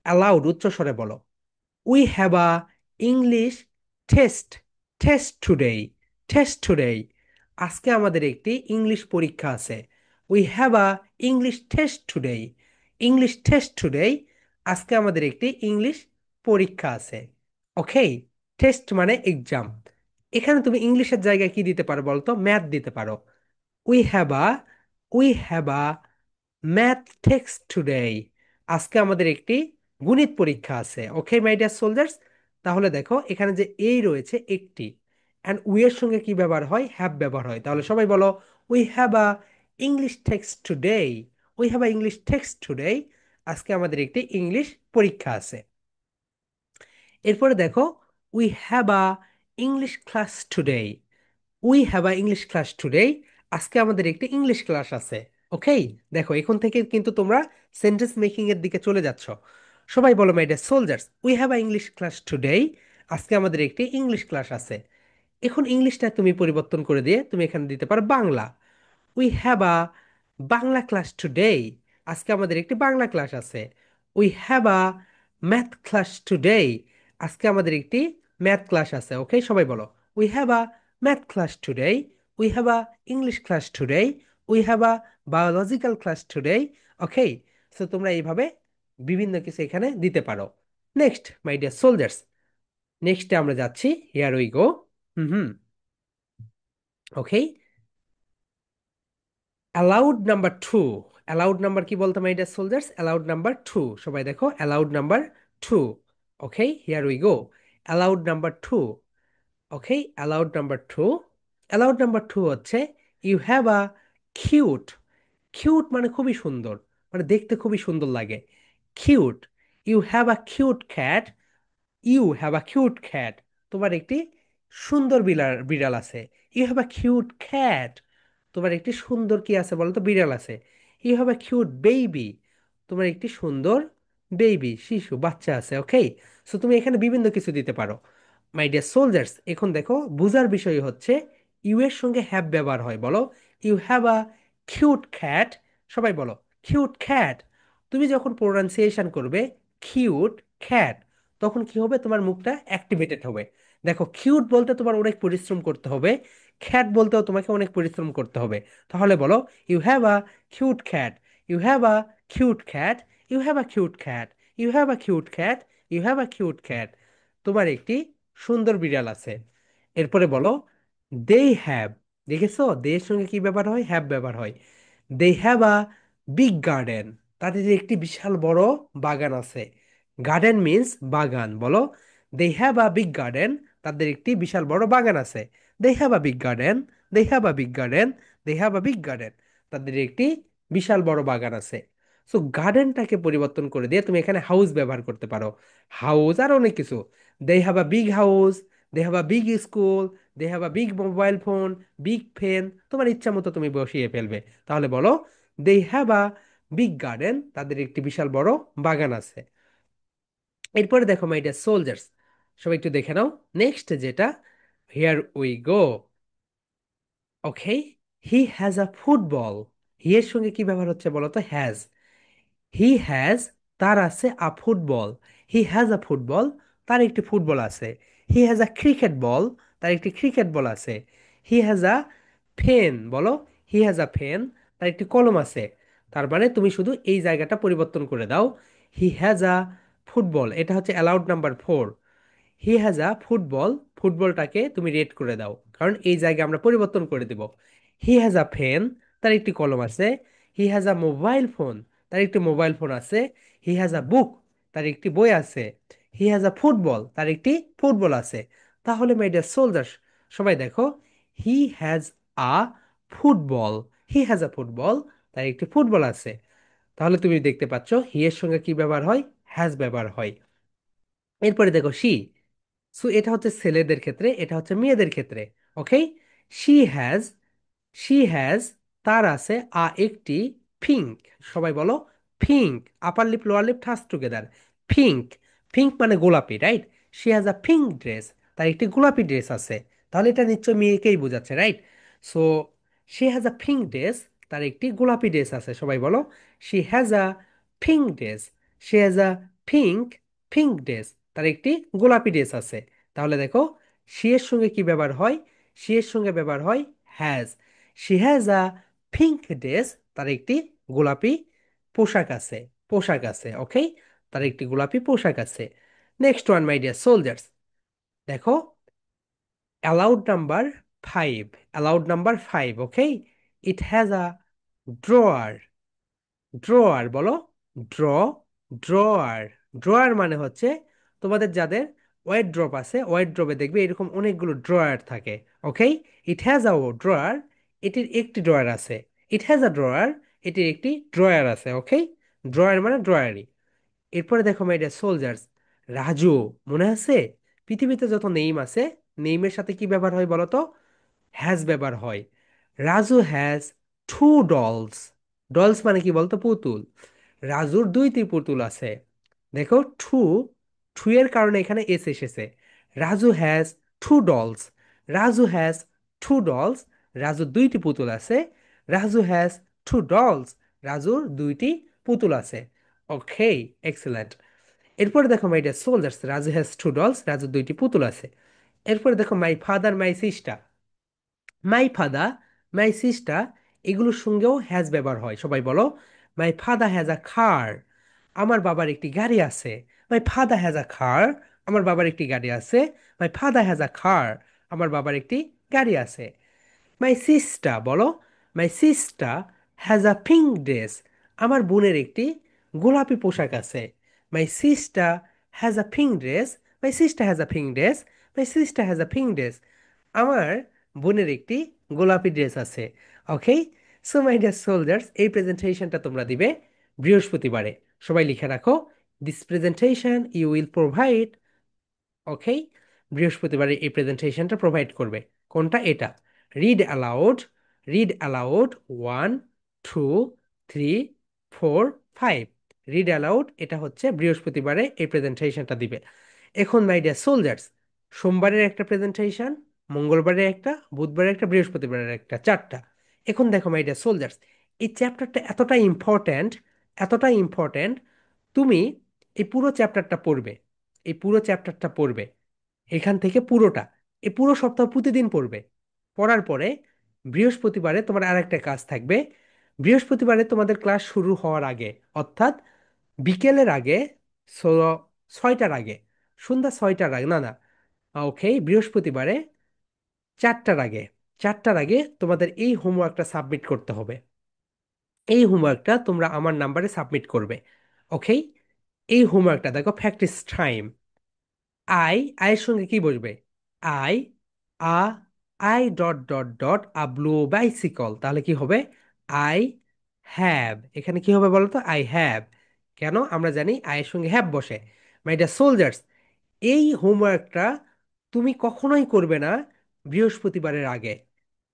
অ্যালাউড, উচ্চস্বরে বলো, we have a English test, test today, test today. আজকে আমাদের একটি ইংলিশ পরীক্ষা আছে। We have a English test today, English test today. আজকে আমাদের একটি ইংলিশ পরীক্ষা আছে। ওকে, টেস্ট মানে এক্সাম। এখানে তুমি ইংলিশের জায়গায় কি দিতে পারো বলতো? ম্যাথ দিতে পারো। We have a, we have a math test today. আজকে আমাদের একটি গণিত পরীক্ষা আছে। ওকে মাই ডিয়ার সোলজার্স, তাহলে দেখো এখানে যে এই রয়েছে একটি, অ্যান্ড উই এর সঙ্গে কি ব্যবহার হয়? হ্যাভ ব্যবহার হয়। তাহলে সবাই বলো, we have a English text today, we have a English text today. আজকে আমাদের একটি ইংলিশ পরীক্ষা আছে। এরপরে দেখো, we have a English class today, we have a English class today. আজকে আমাদের একটি ইংলিশ ক্লাস আছে। ওকে, দেখো এখন থেকে কিন্তু তোমরা সেন্টেন্স মেকিং এর দিকে চলে যাচ্ছ। সবাই বলো my dear soldiers, we have a English class today. আজকে আমাদের একটি ইংলিশ ক্লাস আছে। এখন ইংলিশটা তুমি পরিবর্তন করে দিয়ে তুমি এখানে দিতে পারো Bangla. We have a Bangla class today. আজকে আমাদের একটি বাংলা ক্লাস আছে। We have a math class today. আজকে আমাদের একটি ম্যাথ ক্লাস আছে। ওকে, সবাই বলো, we have a math class today, we have a English class today, we have a biological class today. Okay, so তোমরা এইভাবে বিভিন্ন কিছু এখানে দিতে পারো। নেক্সট মাই ডিয়ার সোলজার্স, নেক্সটে আমরা যাচ্ছি। Here we go. Hmm hmm. Okay, aloud number two. Aloud number কি বলতো my dear soldiers? Aloud number two. সবাই দেখো, aloud number two. Okay, here we go. Aloud number two. Okay, aloud number two. Aloud number two হচ্ছে you have a cute. Cute মানে খুবই সুন্দর, মানে দেখতে খুবই সুন্দর লাগে। Cute. You have a cute cat. You have a cute cat. তোমার একটি সুন্দর বিড়াল বিড়াল আছে। You have a cute cat. তোমার একটি সুন্দর কি আছে বলো তো? বিড়াল আছে। You have a cute baby. তোমার একটি সুন্দর বেবি, শিশু, বাচ্চা আছে। ওকে, সো তুমি এখানে বিভিন্ন কিছু দিতে পারো। মাই ডিয়ার সোলজার্স, এখন দেখো বুজার বিষয় হচ্ছে ইউ এর সঙ্গে হ্যাভ ব্যবহার হয়। বলো, you have a cute cat. সবাই বলো, কিউট ক্যাট। তুমি যখন প্রোনাউন্সিয়েশন করবে কিউট ক্যাট, তখন কি হবে? তোমার মুখটা অ্যাক্টিভেটেড হবে। দেখো, কিউট বলতে তোমার অনেক পরিশ্রম করতে হবে, খ্যাট বলতেও তোমাকে অনেক পরিশ্রম করতে হবে। তাহলে বলো, you have a cute cat, you have a cute cat, you have a cute cat, you have a cute cat, you have a cute cat. তোমার একটি সুন্দর বিড়াল আছে। এরপরে বলো, দে হ্যাভ। দেখেছো, দে এর সঙ্গে কি ব্যবহার হয়? হ্যাভ ব্যবহার হয়। They have a big garden. তাদের একটি বিশাল বড় বাগান আছে। গার্ডেন মিন্স বাগান। বলো, they have a big garden. তাদের একটি বিশাল বড় বাগান আছে। They have a big garden, they have a big garden, they have a big garden. তাদের একটি বিশাল বড় বাগান আছে। সো গার্ডেনটাকে পরিবর্তন করে দিয়ে তুমি এখানে হাউস ব্যবহার করতে পারো। হাউস আর অনেক কিছু। They have a big house, they have a big school, they have a big mobile phone, big fan. তোমার ইচ্ছা মতো তুমি বসিয়ে ফেলবে। তাহলে বলো, they have a big garden. তাদের একটি বিশাল বড় বাগান আছে। এরপরে দেখো মাই ডিয়ার সোলজার্স, সবাই একটু দেখে নাও নেক্সট যেটা। Here we go. Okay, he has a football. He এর সঙ্গে কি ব্যবহার হচ্ছে বলো তো? হ্যাজ। হি হ্যাজ, তার আছে a football. He has a football, তার একটি ফুটবল আছে। He has a cricket ball, তার একটি ক্রিকেট বল আছে। He has a pen. বলো, হি হ্যাজ আ পেন, তার একটি কলম আছে। তার মানে তুমি শুধু এই জায়গাটা পরিবর্তন করে দাও। হি হ্যাজ আ ফুটবল, এটা হচ্ছে aloud number four. He has a football, ফুটবলটাকে তুমি রেড করে দাও, কারণ এই জায়গায় আমরা পরিবর্তন করে দেব। হি হ্যাজ আ পেন, তার একটি কলম আছে। He has a mobile phone, তার একটি মোবাইল ফোন আছে। হি হ্যাজ আ বুক, তার একটি বই আছে। হি হ্যাজ আ ফুটবল, তার একটি ফুটবল আছে। তাহলে মাই ডিয়ার সোলজার্স, সবাই দেখো, হি has a football, he has a football, তার একটি ফুটবল আছে। তাহলে তুমি দেখতে পাচ্ছ হি এর সঙ্গে কি ব্যবহার হয়? হ্যাজ ব্যবহার হয়। এরপরে দেখো শি। সো এটা হচ্ছে ছেলেদের ক্ষেত্রে, এটা হচ্ছে মেয়েদের ক্ষেত্রে। Okay, she has, she has, তার আছে আ একটি পিঙ্ক। সবাই বলো, pink. Upper lip lower lip touch together. Pink. Pink মানে গোলাপি, right? She has a pink dress, তার একটি গোলাপি ড্রেস আছে। তাহলে এটা নিশ্চয় মেয়েকেই বোঝাচ্ছে, right? So she has a pink dress, তার একটি গোলাপি ড্রেস আছে। সবাই বলো, she has a pink dress, she has a pink, pink dress, তার একটি গোলাপি ড্রেস আছে। তাহলে দেখো, শি এর সঙ্গে কি ব্যবহার হয়? শি এর সঙ্গে ব্যবহার হয় has. She has a pink dress, তার একটি গোলাপি পোশাক আছে। পোশাক আছে। ওকে, তার একটি গোলাপি পোশাক আছে। Next one my dear soldiers, দেখো aloud number five. Aloud number five. Okay, it has a drawer. Drawer. বলো, ড্র, ড্রয়ার। ড্রয়ার মানে হচ্ছে তোমাদের যাদের ওয়েট ড্রপ আছে, ওয়েট ড্রপে দেখবে এরকম অনেকগুলো ড্রয়ার থাকে। ওকে, ইট হ্যাজ আ ড্রয়ার, এটির একটি ড্রয়ার আছে। ইট হ্যাজ আ ড্রয়ার, এটির একটি ড্রয়ার আছে। ওকে, ড্রয়ার মানে ড্রয়ারই। এরপরে দেখো মাই ডিয়ার সোলজার্স, রাজু। মনে আছে পৃথিবীতে যত নেইম আছে, নেইমের সাথে কি ব্যবহার হয় বলো তো? হ্যাজ ব্যবহার হয়। Raju has two dolls. Dolls মানে কি বলতো? পুতুল। রাজুর দুইটি পুতুল আছে। দেখো টু, টু এর কারণে এখানে এস এসেছে। Raju has two dolls, Raju has two dolls. রাজুর দুইটি পুতুল আছে। রাজু হ্যাজ টু ডলস, রাজুর দুইটি পুতুল আছে। Okay, excellent. এরপরে দেখো my dear soldiers, Raju has two dolls, রাজুর দুইটি পুতুল আছে। এরপরে দেখো my father my sister, my father, my sister, এগুলোর সঙ্গেও হ্যাজ ব্যবহার হয়। সবাই বলো, মাই ফাদার হ্যাজ আ কার, আমার বাবার একটি গাড়ি আছে। মাই ফাদার হ্যাজ আ কার, আমার বাবার একটি গাড়ি আছে। মাই ফাদার হ্যাজ আ কার, আমার বাবার একটি গাড়ি আছে। মাই সিস্টার বলো, my sister has a pink dress, আমার বোনের একটি গোলাপি পোশাক আছে। My sister has a pink dress, my sister has a pink dress, my sister has a pink dress, আমার বোনের একটি গোলাপি ড্রেস আছে। Okay, so my dear soldiers, এই প্রেজেন্টেশনটা তোমরা দিবে বৃহস্পতিবারে। সবাই লিখে রাখো, this presentation you will provide. Okay, বৃহস্পতিবারে এই প্রেজেন্টেশনটা প্রোভাইড করবে। কোনটা? এটা। Read aloud, read allowed 1 2 3 4 5, read aloud, এটা হচ্ছে বৃহস্পতিবারে এই প্রেজেন্টেশনটা দিবে। এখন মাই ডিয়ার সোলজার্স, সোমবারের একটা প্রেজেন্টেশন, মঙ্গলবারের একটা, বুধবারের একটা, বৃহস্পতিবারের একটা, চারটা। এখন দেখো মাই ডিয়ার সোলজার্স, এই চ্যাপ্টারটা এতটাই ইম্পর্ট্যান্ট, এতটাই ইম্পর্ট্যান্ট, তুমি এই পুরো চ্যাপ্টারটা পড়বে, এই পুরো চ্যাপ্টারটা পড়বে এখান থেকে পুরোটা, এই পুরো সপ্তাহ প্রতিদিন পড়বে। পড়ার পরে বৃহস্পতিবারে তোমার আর একটা কাজ থাকবে। বৃহস্পতিবারে তোমাদের ক্লাস শুরু হওয়ার আগে, অর্থাৎ বিকেলের আগে, সো- 6টার আগে, সন্ধ্যা 6টার আগে, না না, ওকে, বৃহস্পতিবারে 4টার আগে, 4টার আগে তোমাদের এই হোমওয়ার্কটা সাবমিট করতে হবে। এই হোমওয়ার্কটা তোমরা আমার নাম্বারে সাবমিট করবে। ওকে, এই হোমওয়ার্কটা দেখো, প্র্যাকটিস টাইম। আয়ের সঙ্গে কি বসবে? I, a, I dot dot dot a blue bicycle, তাহলে কি হবে? আই হ্যাভ, এখানে কি হবে বলো তো? I have. কেন? আমরা জানি আয়ের সঙ্গে হ্যাভ বসে। মাই ডিয়ার সোলজার্স, এই হোমওয়ার্কটা তুমি কখনোই করবে না বৃহস্পতিবারের আগে।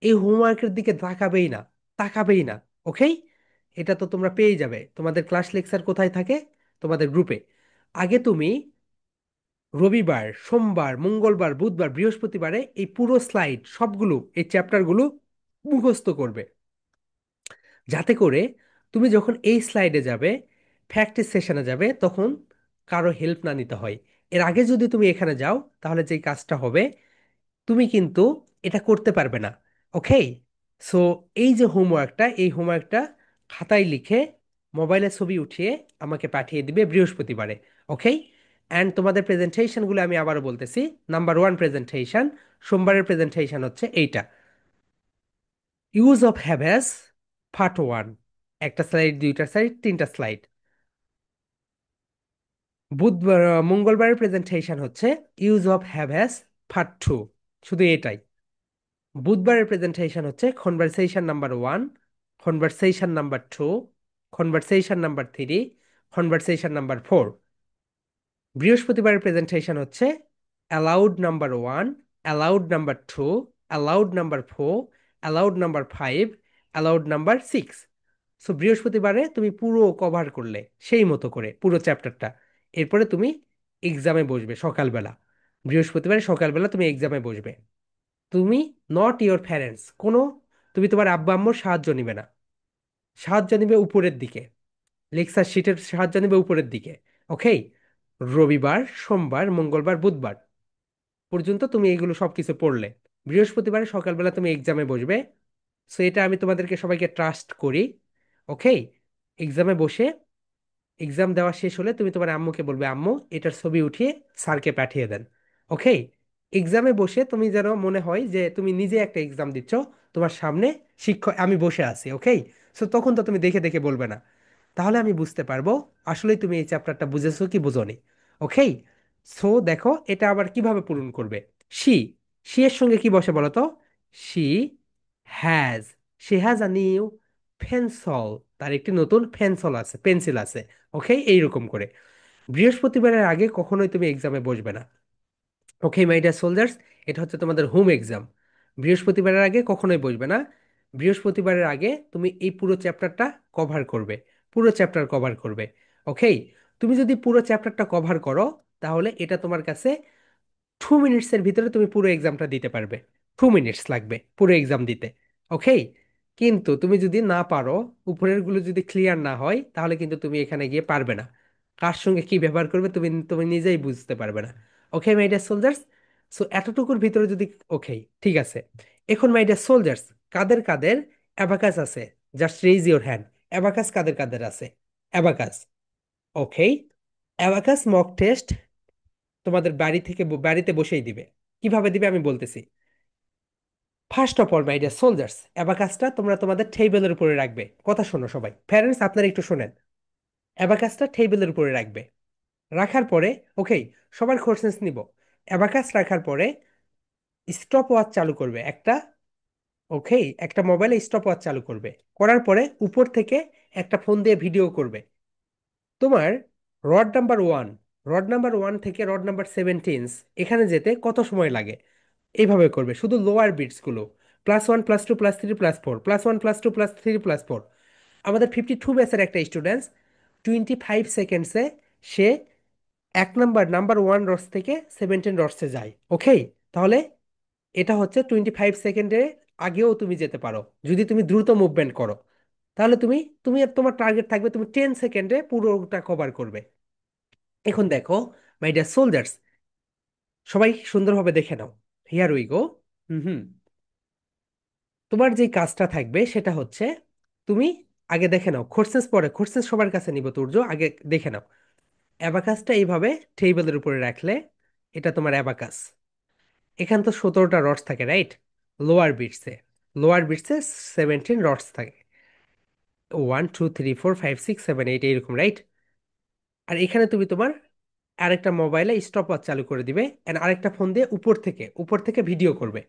এই হোমওয়ার্কের দিকে তাকাবেই না, তাকাবেই না। ওকে, এটা তো তোমরা পেয়ে যাবে, তোমাদের ক্লাস লেকচার কোথায় থাকে? তোমাদের গ্রুপে। আগে তুমি রবিবার, সোমবার, মঙ্গলবার, বুধবার, বৃহস্পতিবারে এই পুরো স্লাইড সবগুলো, এই চ্যাপ্টারগুলো মুখস্থ করবে, যাতে করে তুমি যখন এই স্লাইডে যাবে, প্র্যাকটিস সেশনে যাবে, তখন কারো হেল্প না নিতে হয়। এর আগে যদি তুমি এখানে যাও, তাহলে যেই কাজটা হবে, তুমি কিন্তু এটা করতে পারবে না। ওকে, সো এই যে হোমওয়ার্কটা, এই হোমওয়ার্কটা খাতায় লিখে, মোবাইলে ছবি উঠিয়ে আমাকে পাঠিয়ে দিবে বৃহস্পতিবারে। ওকে, অ্যান্ড তোমাদের প্রেজেন্টেশনগুলো আমি আবারও বলতেছি। নাম্বার 1 প্রেজেন্টেশন, সোমবারের প্রেজেন্টেশন হচ্ছে এইটা, ইউজ অফ হ্যাভ্যাস পার্ট 1, একটা স্লাইড, দুইটা স্লাইড, তিনটা স্লাইড। বুধবার, মঙ্গলবারের প্রেজেন্টেশন হচ্ছে ইউজ অফ হ্যাভ্যাস পার্ট 2, শুধু এটাই। বুধবারের প্রেজেন্টেশন হচ্ছে conversation number 1, conversation number 2, conversation number 3, conversation number 4। বৃহস্পতিবারের প্রেজেন্টেশন হচ্ছে aloud number 1, aloud number 2, allowed number 4, allowed number 5, allowed number 6। So বৃহস্পতিবারে তুমি পুরো কভার করলে সেই মতো করে পুরো চ্যাপ্টারটা। এরপরে তুমি এক্সামে বসবে সকালবেলা, বৃহস্পতিবারে সকালবেলা তুমি এক্সামে বসবে। তুমি নট ইওর প্যারেন্টস, কোনো, তুমি তোমার আব্বা আম্মুর সাহায্য নিবে না। সাহায্য নিবে উপরের দিকে, লেকচার শিটের সাহায্য নিবে উপরের দিকে। ওকে, রবিবার, সোমবার, মঙ্গলবার, বুধবার পর্যন্ত তুমি এগুলো সব কিছু পড়লে, বৃহস্পতিবারে সকালবেলা তুমি এক্সামে বসবে। সো এটা আমি তোমাদেরকে সবাইকে ট্রাস্ট করি। ওকে, এক্সামে বসে, এক্সাম দেওয়া শেষ হলে তুমি তোমার আম্মুকে বলবে, আম্মু এটার ছবি উঠিয়ে স্যারকে পাঠিয়ে দেন। ওকে, এক্সামে বসে তুমি যেন মনে হয় যে তুমি নিজে একটা এক্সাম দিচ্ছ, তোমার সামনে শিক্ষক আমি বসে আছি। ওকে, সো তখন তো তুমি দেখে দেখে বলবে না, তাহলে আমি বুঝতে পারবো আসলেই তুমি এই চ্যাপ্টারটা বুঝেছো কি বুঝোনি। ওকে, সো দেখো এটা আবার কিভাবে পূরণ করবে। শি, শি এর সঙ্গে কি বসে বলো তো? She has, she has a new pencil, তার একটি নতুন পেন্সিল আছে, পেন্সিল আছে। ওকে, এইরকম করে বৃহস্পতিবারের আগে কখনোই তুমি এক্সামে বসবে না। ওকে মাই ডিয়ার সোলজার্স, এটা হচ্ছে তোমাদের হোম এক্সাম। বৃহস্পতিবারের আগে কখনোই বসবে না। বৃহস্পতিবারের আগে তুমি এই পুরো চ্যাপ্টারটা কভার করবে, পুরো চ্যাপ্টার কভার করবে। ওকে, তুমি যদি পুরো চ্যাপ্টারটা কভার করো, তাহলে এটা তোমার কাছে 2 মিনিটসের ভিতরে তুমি পুরো এক্সামটা দিতে পারবে। 2 মিনিটস লাগবে পুরো এক্সাম দিতে। ওকে, কিন্তু তুমি যদি না পারো, উপরের গুলো যদি ক্লিয়ার না হয়, তাহলে কিন্তু তুমি এখানে গিয়ে পারবে না। কার সঙ্গে কি ব্যবহার করবে তুমি তুমি নিজেই বুঝতে পারবে না। Okay my dear soldiers, so এতটুকুর ভিতরে যদি, ওকে ঠিক আছে। এখন মাই ডিয়ার সোলজার্স, কাদের কাদের অ্যাবাকাস আছে? Just raise your hand. Abacus কাদের কাদের আছে? Abacus. Okay, abacus mock test তোমাদের বাড়ি থেকে বাড়িতে বসেই দিবে। কিভাবে দিবে আমি বলতেছি। First of all my dear soldiers, অ্যাবাকাসটা তোমরা তোমাদের টেবিলের উপরে রাখবে। কথা শোনো সবাই, প্যারেন্টস আপনারা একটু শোনেন। অ্যাবাকাসটা টেবিলের উপরে রাখবে। রাখার পরে, ওকে, সবার কোর্সেন্স নিব। অ্যাবাকাস রাখার পরে স্টপ ওয়াচ চালু করবে একটা। ওকে, একটা মোবাইলে স্টপ ওয়াচ চালু করবে। করার পরে উপর থেকে একটা ফোন দিয়ে ভিডিও করবে। তোমার rod number one, rod number one থেকে রড নাম্বার 17 এখানে যেতে কত সময় লাগে? এইভাবে করবে শুধু লোয়ার বিটসগুলো। +1 +2 +3 +4, +1 +2 +3 +4। আমাদের 52 ব্যাচের একটা স্টুডেন্টস 25 সেকেন্ডসে সে এক নাম্বার নাম্বার ওয়ান রডস থেকে 17 রডসে যায়। ওকে, তাহলে এটা হচ্ছে 25 সেকেন্ডে আগেও তুমি যেতে পারো যদি তুমি দ্রুত মুভমেন্ট করো। তাহলে তুমি তুমি তোমার টার্গেট থাকবে তুমি 10 সেকেন্ডে পুরোটা কভার করবে। এখন দেখো মাই ডিয়ার সোলজার্স, সবাই সুন্দরভাবে দেখে নাও। Here we go. হুম হুম তোমার যে কাজটা থাকবে সেটা হচ্ছে, তুমি আগে দেখে নাও কোর্সেস, পরে কোর্সেস সবার কাছে নিব তুর্য, আগে দেখে নাও। অ্যাবাকাসটা এইভাবে টেবিলের উপরে রাখলে, এটা তোমার অ্যাবাকাস। এখানে তো 17টা রডস থাকে, রাইট? লোয়ার বিটসে, লোয়ার বিটসে 17 রডস থাকে। 1 2 3 4 5 6 7 8 এইরকম, রাইট? আর এখানে তুমি তোমার আরেকটা মোবাইলে স্টপ ওয়াচ চালু করে দিবে, এন্ড আরেকটা ফোন দিয়ে উপর থেকে ভিডিও করবে।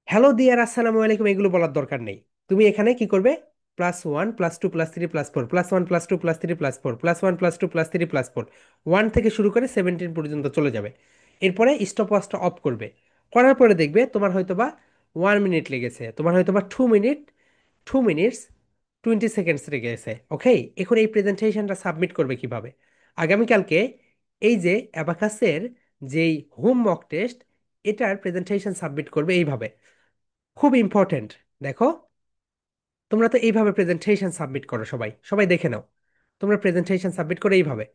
হ্যালো দিয়ার, আসসালামু আলাইকুম এগুলো বলার দরকার নেই। তুমি এখানে কি করবে? +1 +2 +3 +4, +1 +2 +3 +4, +1 +2 +3 +4, ওয়ান থেকে শুরু করে 17 পর্যন্ত চলে যাবে। এরপরে স্টপ ওয়াচটা অফ করবে। করার পরে দেখবে তোমার হয়তোবা 1 মিনিট লেগেছে, তোমার হয়তোবা 2 মিনিট, 2 মিনিটস 20 সেকেন্ডস লেগে গেছে। ওকে, এখন এই প্রেজেন্টেশনটা সাবমিট করবে কিভাবে? আগামীকালকে এই যে অ্যাবাকাসের যেই হোম মক টেস্ট, এটার প্রেজেন্টেশন সাবমিট করবে এইভাবে। খুব ইম্পর্টেন্ট। দেখো, তোমরা তো এইভাবে প্রেজেন্টেশন সাবমিট করো, সবাই সবাই দেখে নাও। তোমরা প্রেজেন্টেশন সাবমিট করে এইভাবে।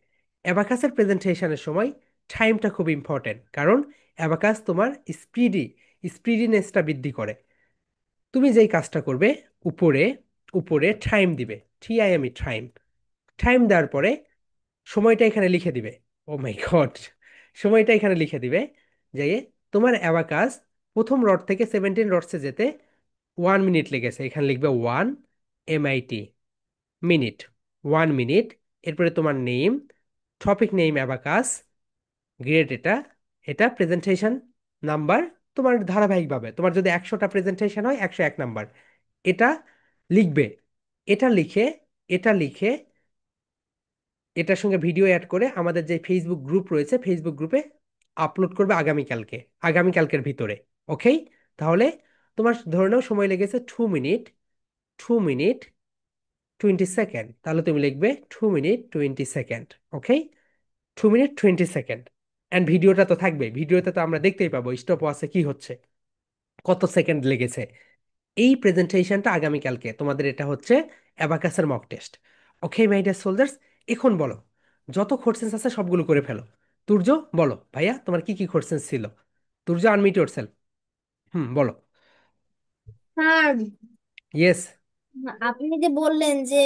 অ্যাবাকাসের প্রেজেন্টেশনের সময় টাইমটা খুব ইম্পর্টেন্ট, কারণ অ্যাবাকাস তোমার স্পিডিনেসটা বৃদ্ধি করে। তুমি যেই কাজটা করবে, উপরে উপরে টাইম দিবে, টাইম। টাইম দেওয়ার পরে সময়টা এখানে লিখে দিবে। ও মাই গড, সময়টা এখানে লিখে দিবে যে তোমার অ্যাবাকাস প্রথম রড থেকে 17 রডসে যেতে 1 মিনিট লেগেছে, এখানে লিখবে 1 MIT, মিনিট, 1 মিনিট। এরপরে তোমার name, topic name abacus, grade এটা, এটা প্রেজেন্টেশন নাম্বার, তোমার ধারাবাহিকভাবে তোমার যদি 100টা প্রেজেন্টেশন হয় 101 নাম্বার, এটা লিখবে। এটা লিখে, এটা লিখে এটার সঙ্গে ভিডিও অ্যাড করে আমাদের যে ফেসবুক গ্রুপ রয়েছে ফেসবুক গ্রুপে আপলোড করবে আগামীকালকে, আগামীকালকের ভিতরে। ওকে, তাহলে তোমার ধরে নাও সময় লেগেছে 2 মিনিট, 2 মিনিট 20 সেকেন্ড, তাহলে তুমি লিখবে 2 minute 20 second. Okay, 2 minute 20 second. And ভিডিওটা তো থাকবে, ভিডিওতে তো আমরা দেখতেই পাবো স্টপ ওয়াচে কি হচ্ছে, কত সেকেন্ড লেগেছে। এই প্রেজেন্টেশনটা আগামীকালকে তোমাদের, এটা হচ্ছে অ্যাবাকাসের mock test. Okay my dear soldiers, এখন বলো যত কোশ্চেন্স আছে সবগুলো করে ফেলো। তুর্য, বলো ভাইয়া তোমার কি কি কোশ্চেন্স ছিল? Turjo, unmute yourself. হুম, বলো। Sir, yes. আপনি যে বললেন যে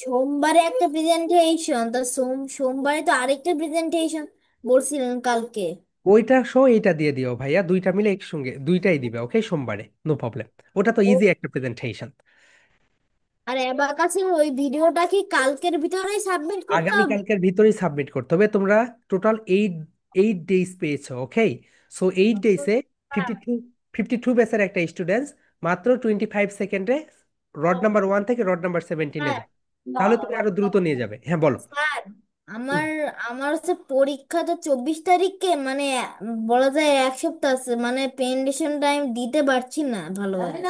সোমবারে একটা প্রেজেন্টেশন, তো সোমবারে তো আরেকটা প্রেজেন্টেশন বলছিলেন কালকে। ওইটা শো, এইটা দিয়ে দিও ভাইয়া, দুইটা মিলে একসঙ্গে দুইটাই দিবে। ওকে, সোমবারে নো প্রবলেম। ওটা তো ও, ইজি একটা প্রেজেন্টেশন। আর অ্যাবাকাসের ওই ভিডিওটা কি কালকের ভিতরেই সাবমিট করতে হবে? আগামীকালকের ভিতরেই সাবমিট করতে হবে। তোমরা টোটাল 8 ডেজ পেয়েছো। ওকে, সো 8 ডেজে হ্যাঁ। 52 ব্যাচের একটা স্টুডেন্টস মাত্র 25 সেকেন্ডে রড নাম্বার ওয়ান থেকে রড নাম্বার 17-এ হ্যাঁ। যায়। তাহলে তুমি আরো দ্রুত নিয়ে যাবে। হ্যাঁ বলো। স্যার, হুম। আমার আমার হচ্ছে পরীক্ষা তো 24 তারিখে, মানে বলা যায় 1 সপ্তাহ আছে, মানে প্রেজেন্টেশন টাইম দিতে পারছি না ভালোভাবে।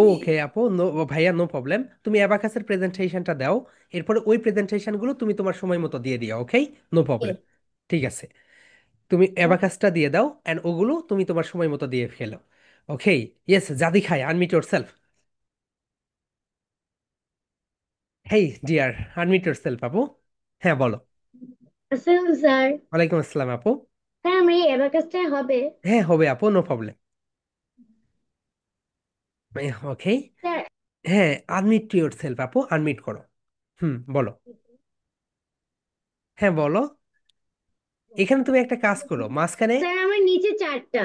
ওকে আপু, নো ভাইয়া, নো প্রবলেম। তুমি অ্যাবাকাসের প্রেজেন্টেশনটা দাও, এরপরে ওই প্রেজেন্টেশনগুলো তুমি তোমার সময় মতো দিয়ে দিও। ওকে, নো প্রবলেম। ঠিক আছে, তুমি অ্যাবাকাসটা দিয়ে দাও অ্যান্ড ওগুলো তুমি তোমার সময় মতো দিয়ে ফেলো। ওকে, ইয়েস জাদি খাই, unmute yourself. Hey dear, unmute yourself আপু। হ্যাঁ বলো। আসসালাম স্যার। ওয়ালাইকুম আসসালাম আপু। স্যার আমার এই অ্যাবাকাসটা হবে? হ্যাঁ হবে আপু, নো প্রবলেম। ওকে। স্যার, হ্যাঁ, আনমিট টু ইয়োর সেলফ আপু, আনমিট করো। বলো। হ্যাঁ বলো। এখানে তুমি একটা কাজ করো মাঝখানে। স্যার আমার নিচে চারটা।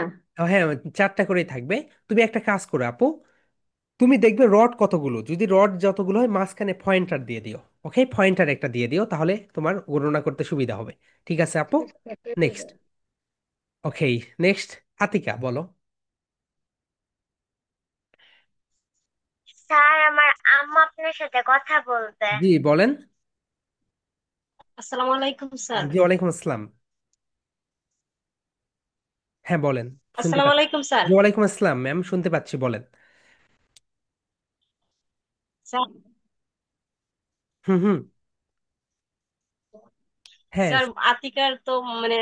হ্যাঁ, চারটা করেই থাকবে। তুমি একটা কাজ করো আপু, তুমি দেখবে রড কতগুলো, যদি রড যতগুলো হয় মাঝখানে পয়েন্টার দিয়ে দিও। ওকে, পয়েন্টার একটা দিয়ে দিও, তাহলে তোমার গণনা করতে সুবিধা হবে। ঠিক আছে আপু। নেক্সট। ওকে। নেক্সট। আতিকা বলো। স্যার আমার আম্মু আপনার সাথে কথা বলবে। জি বলেন। আসসালামু আলাইকুম স্যার। জি ওয়ালাইকুম আসসালাম। হ্যাঁ বলেন। শুনতে আসসালামু পাচ্ছি। আলাইকুম স্যার। জি ওয়ালাইকুম আসসালাম ম্যাম, শুনতে পাচ্ছি, বলেন। স্যার, হুম হুম। হ্যাঁ। স্যার আতিকার তো মানে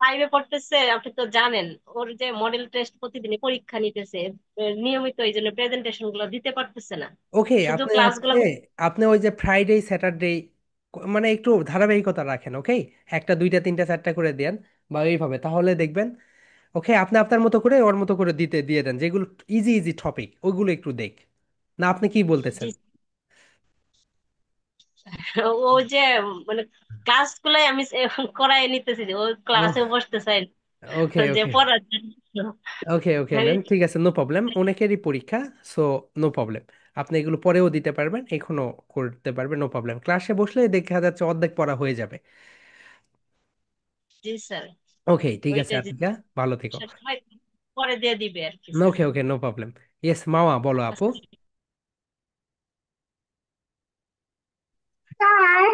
ফাইভে পড়তেছে, আপনি তো জানেন। ওর যে মডেল টেস্ট প্রতিদিনই পরীক্ষা নিতেছে নিয়মিত, এই জন্য প্রেজেন্টেশন গুলো দিতে পারতেছে না, ওকে, শুধু আপনি ক্লাসগুলো। হচ্ছে আপনি ওই যে ফ্রাইডে স্যাটারডে মানে একটু ধারাবাহিকতা রাখেন। ওকে, একটা দুইটা তিনটা চারটা করে দেন বা এইভাবে, তাহলে দেখবেন। ওকে, আপনি আপনার মতো করে ওর মতো করে দিতে দিয়ে দেন, যেগুলো ইজি ইজি টপিক ওইগুলো একটু দেখ। না আপনি কি বলতেছেন? জি, ও যে মানে ক্লাসগুলাই আমি করাই নিতেছি, যে ও ক্লাসে বসতে চাই না, ওকে যে ওকে পড়ার জন্য। ওকে ওকে আমি ম্যাম, ঠিক আছে, নো প্রবলেম, অনেকেরই পরীক্ষা। So no problem. আপনি এগুলো পরেও দিতে পারবেন, এখনো করতে পারবেন, নো প্রবলেম। ক্লাসে বসলে দেখা যাচ্ছে অর্ধেক পড়া হয়ে যাবে। জি স্যার, ওকে ঠিক আছে ওইটা যে আতিকা, ভালো থেকো। সময় পরে দিয়ে দিবে আর কি স্যার। ওকে ওকে নো প্রবলেম। ইয়েস মাওয়া বলো আপু। স্যার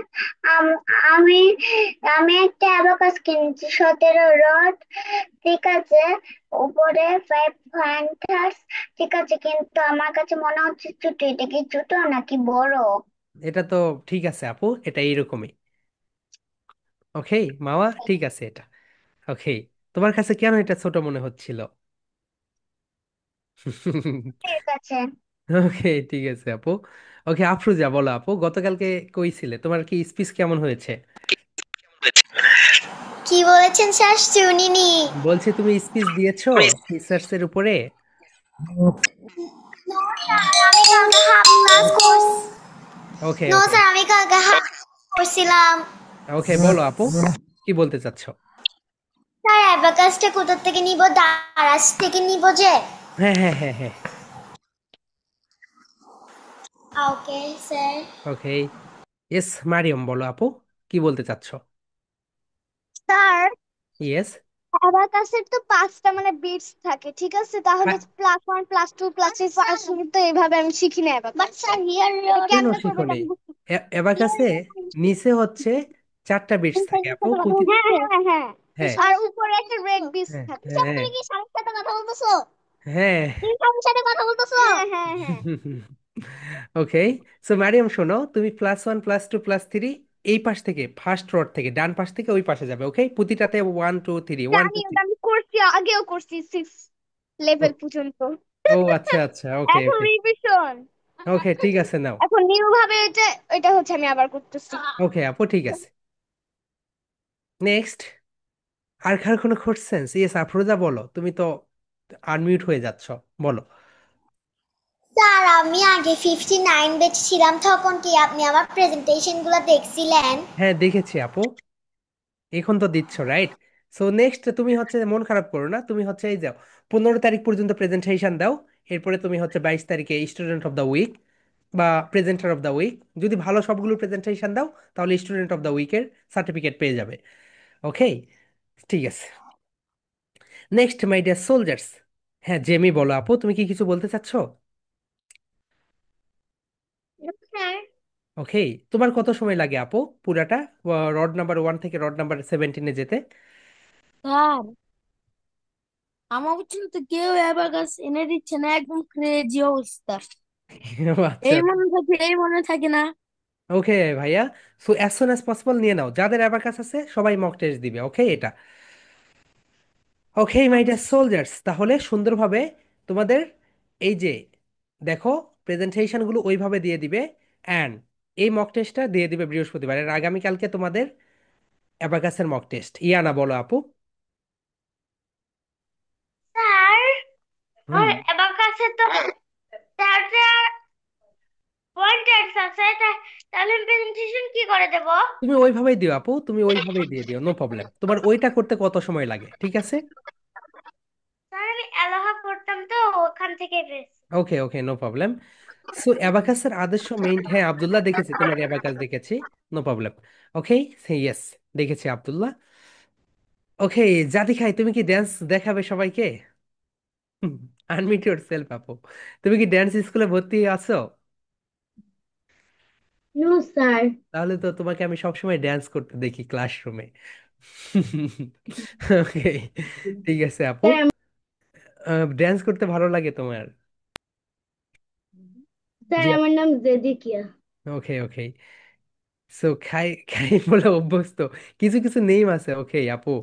আম- আমি আমি একটা অ্যাবাকাস কিনছি, 17 রড। ঠিক আছে, উপরে 5 পয়েন্টার্স। ঠিক আছে, কিন্তু আমার কাছে মনে হচ্ছে ছোট। এটা কি ছোট নাকি বড়? এটা তো ঠিক আছে আপু, এটা এইরকমই। ওকে মাওয়া, ঠিক আছে এটা। ওকে, তোমার কাছে কেন এটা ছোট মনে হচ্ছিল? ঠিক আছে। ওকে ঠিক আছে আপু। ওকে আফরুজা বলো আপু, গতকালকে কইছিলে তোমার কি স্পিচ কেমন হয়েছে? কি বলেছেন স্যার, শুনিনি। বলছি তুমি স্পিচ দিয়েছো রিসার্চ এর উপরে। নো স্যার, আমি কালকে half class course. Okay no okay sir, আমি কালকে হাফ করছিলাম। ওকে বলো আপু, কি বলতে চাচ্ছো? স্যার অ্যাবাকাসটা কোথা থেকে নিব? দারাজ থেকে নিব যে? হ্যাঁ হ্যাঁ হ্যাঁ হ্যাঁ। Okay sir. Okay. Yes Maryam বলো আপু, কি বলতে চাচ্ছো? Sir yes. অ্যাবাকাসের তো 5টা মানে বিটস থাকে, ঠিক আছে? তাহলে +1 +2 +3 +4 তো এইভাবে আমি শিখি না অ্যাবাকাস। বাট স্যার হিয়ার কেন কেমনে করবো এটা শিখোনি? আমি বুঝতে এবাকাসে নিচে হচ্ছে চারটা বিটস থাকে আপু, প্রতি। হ্যাঁ হ্যাঁ হ্যাঁ। হ্যাঁ আর উপরে একটা রেড বিটস হ্যাঁ থাকে। সব হ্যাঁ তুমি কি স্যারের সাথে কথা বলতেছো? হ্যাঁ। তুমি স্যারের সাথে কথা বলতেছো? হ্যাঁ হ্যাঁ হ্যাঁ। ওকে। সো ম্যারিয়াম শোনো, তুমি +1 +2 +3 এই পাশ থেকে ফার্স্ট রড থেকে ডান পাশ থেকে ওই পাশে যাবে। ওকে, প্রতিটাতে 1 2 3 ওয়ান জানি, টু থ্রি ওটা আমি করছি, আগেও করছি 6 লেভেল পর্যন্ত। ও আচ্ছা আচ্ছা, ওকে এখন ওকে রিভিশন। ওকে ঠিক আছে নাও। এখন নিউ ভাবে এটা এটা হচ্ছে আমি আবার করতেছি। ওকে আপু ঠিক আছে। নেক্সট। আর কার কোনো কোশ্চেন্স? ইয়েস আফরোজা বলো, তুমি তো আনমিউট হয়ে যাচ্ছ, বলো। স্যার আমি আগে 59 বেচ ছিলাম, তখন কি আপনি আমার প্রেজেন্টেশন গুলো দেখছিলেন? হ্যাঁ দেখেছি আপু, এখন তো দিচ্ছ রাইট। সো নেক্সট তুমি হচ্ছে মন খারাপ করো না, তুমি হচ্ছে এই যাও 15 তারিখ পর্যন্ত প্রেজেন্টেশন দাও। এরপরে তুমি হচ্ছে 22 তারিখে স্টুডেন্ট অফ দ্য উইক বা প্রেজেন্টার অফ দ্য উইক, যদি ভালো সবগুলো প্রেজেন্টেশন দাও তাহলে স্টুডেন্ট অফ দ্য উইকের সার্টিফিকেট পেয়ে যাবে। ওকে ঠিক আছে। Next my dear soldiers. হ্যাঁ জেমি বলো আপু, তুমি কি কিছু বলতে চাচ্ছো? Sir okay. তোমার কত সময় লাগে আপু পুরাটা রড নাম্বার 1 থেকে রড নাম্বার 17-এ যেতে? স্যার আমার বুঝছেন তো কেউ অ্যাবাকাস এনে দিচ্ছে না, একদম ক্রেজি অবস্থা। ও আচ্ছা। এই মনে থাকে না। ওকে ভাইয়া। So as soon as possible নিয়ে নাও, যাদের অ্যাবাকাস আছে সবাই মক টেস্ট দিবে। ওকে এটা। ওকে মাই ডিয়ার সোলজার্স, তাহলে সুন্দরভাবে তোমাদের এই যে দেখো প্রেজেন্টেশনগুলো ওইভাবে দিয়ে দিবে, অ্যান্ড এই মক টেস্টটা দিয়ে দিবে বৃহস্পতিবার। এর আগামীকালকে তোমাদের অ্যাবাকাসের মক টেস্ট। ইয়ানা বলো আপু। স্যার হুম। আমার কাছে তো চারটা পয়েন্টার্স আছে, তাহলে প্রেজেন্টেশন কি করে দেব? তুমি ওইভাবেই দিও আপু, তুমি ওইভাবেই দিয়ে দিও, নো প্রবলেম। তোমার ওইটা করতে কত সময় লাগে, ঠিক আছে? স্যার আমি এলাহা পড়তাম তো, ওখান থেকে পেয়েছি। ওকে ওকে, নো প্রবলেম। সো অ্যাবাকাসের আদর্শ মেইন, হ্যাঁ আব্দুল্লাহ দেখেছি তোমার অ্যাবাকাস দেখেছি, নো প্রবলেম। ওকে, ইয়েস, দেখেছি আব্দুল্লাহ। ওকে, জাদি খাই, তুমি কি ড্যান্স দেখাবে সবাইকে? আনমিউট ইউর সেলফ আপু। তুমি কি ড্যান্স স্কুলে ভর্তি আছো? No sir. তাহলে তো তোমাকে আমি সবসময় ড্যান্স করতে দেখি ক্লাসরুমে। ওকে, ঠিক আছে আপু। স্যার ড্যান্স করতে ভালো লাগে তোমার? জি। আমার নাম জেদিকিয়া। ওকে ওকে। সো খাই খাই বলে অভ্যস্ত। কিছু কিছু নেম আছে, ওকে আপু,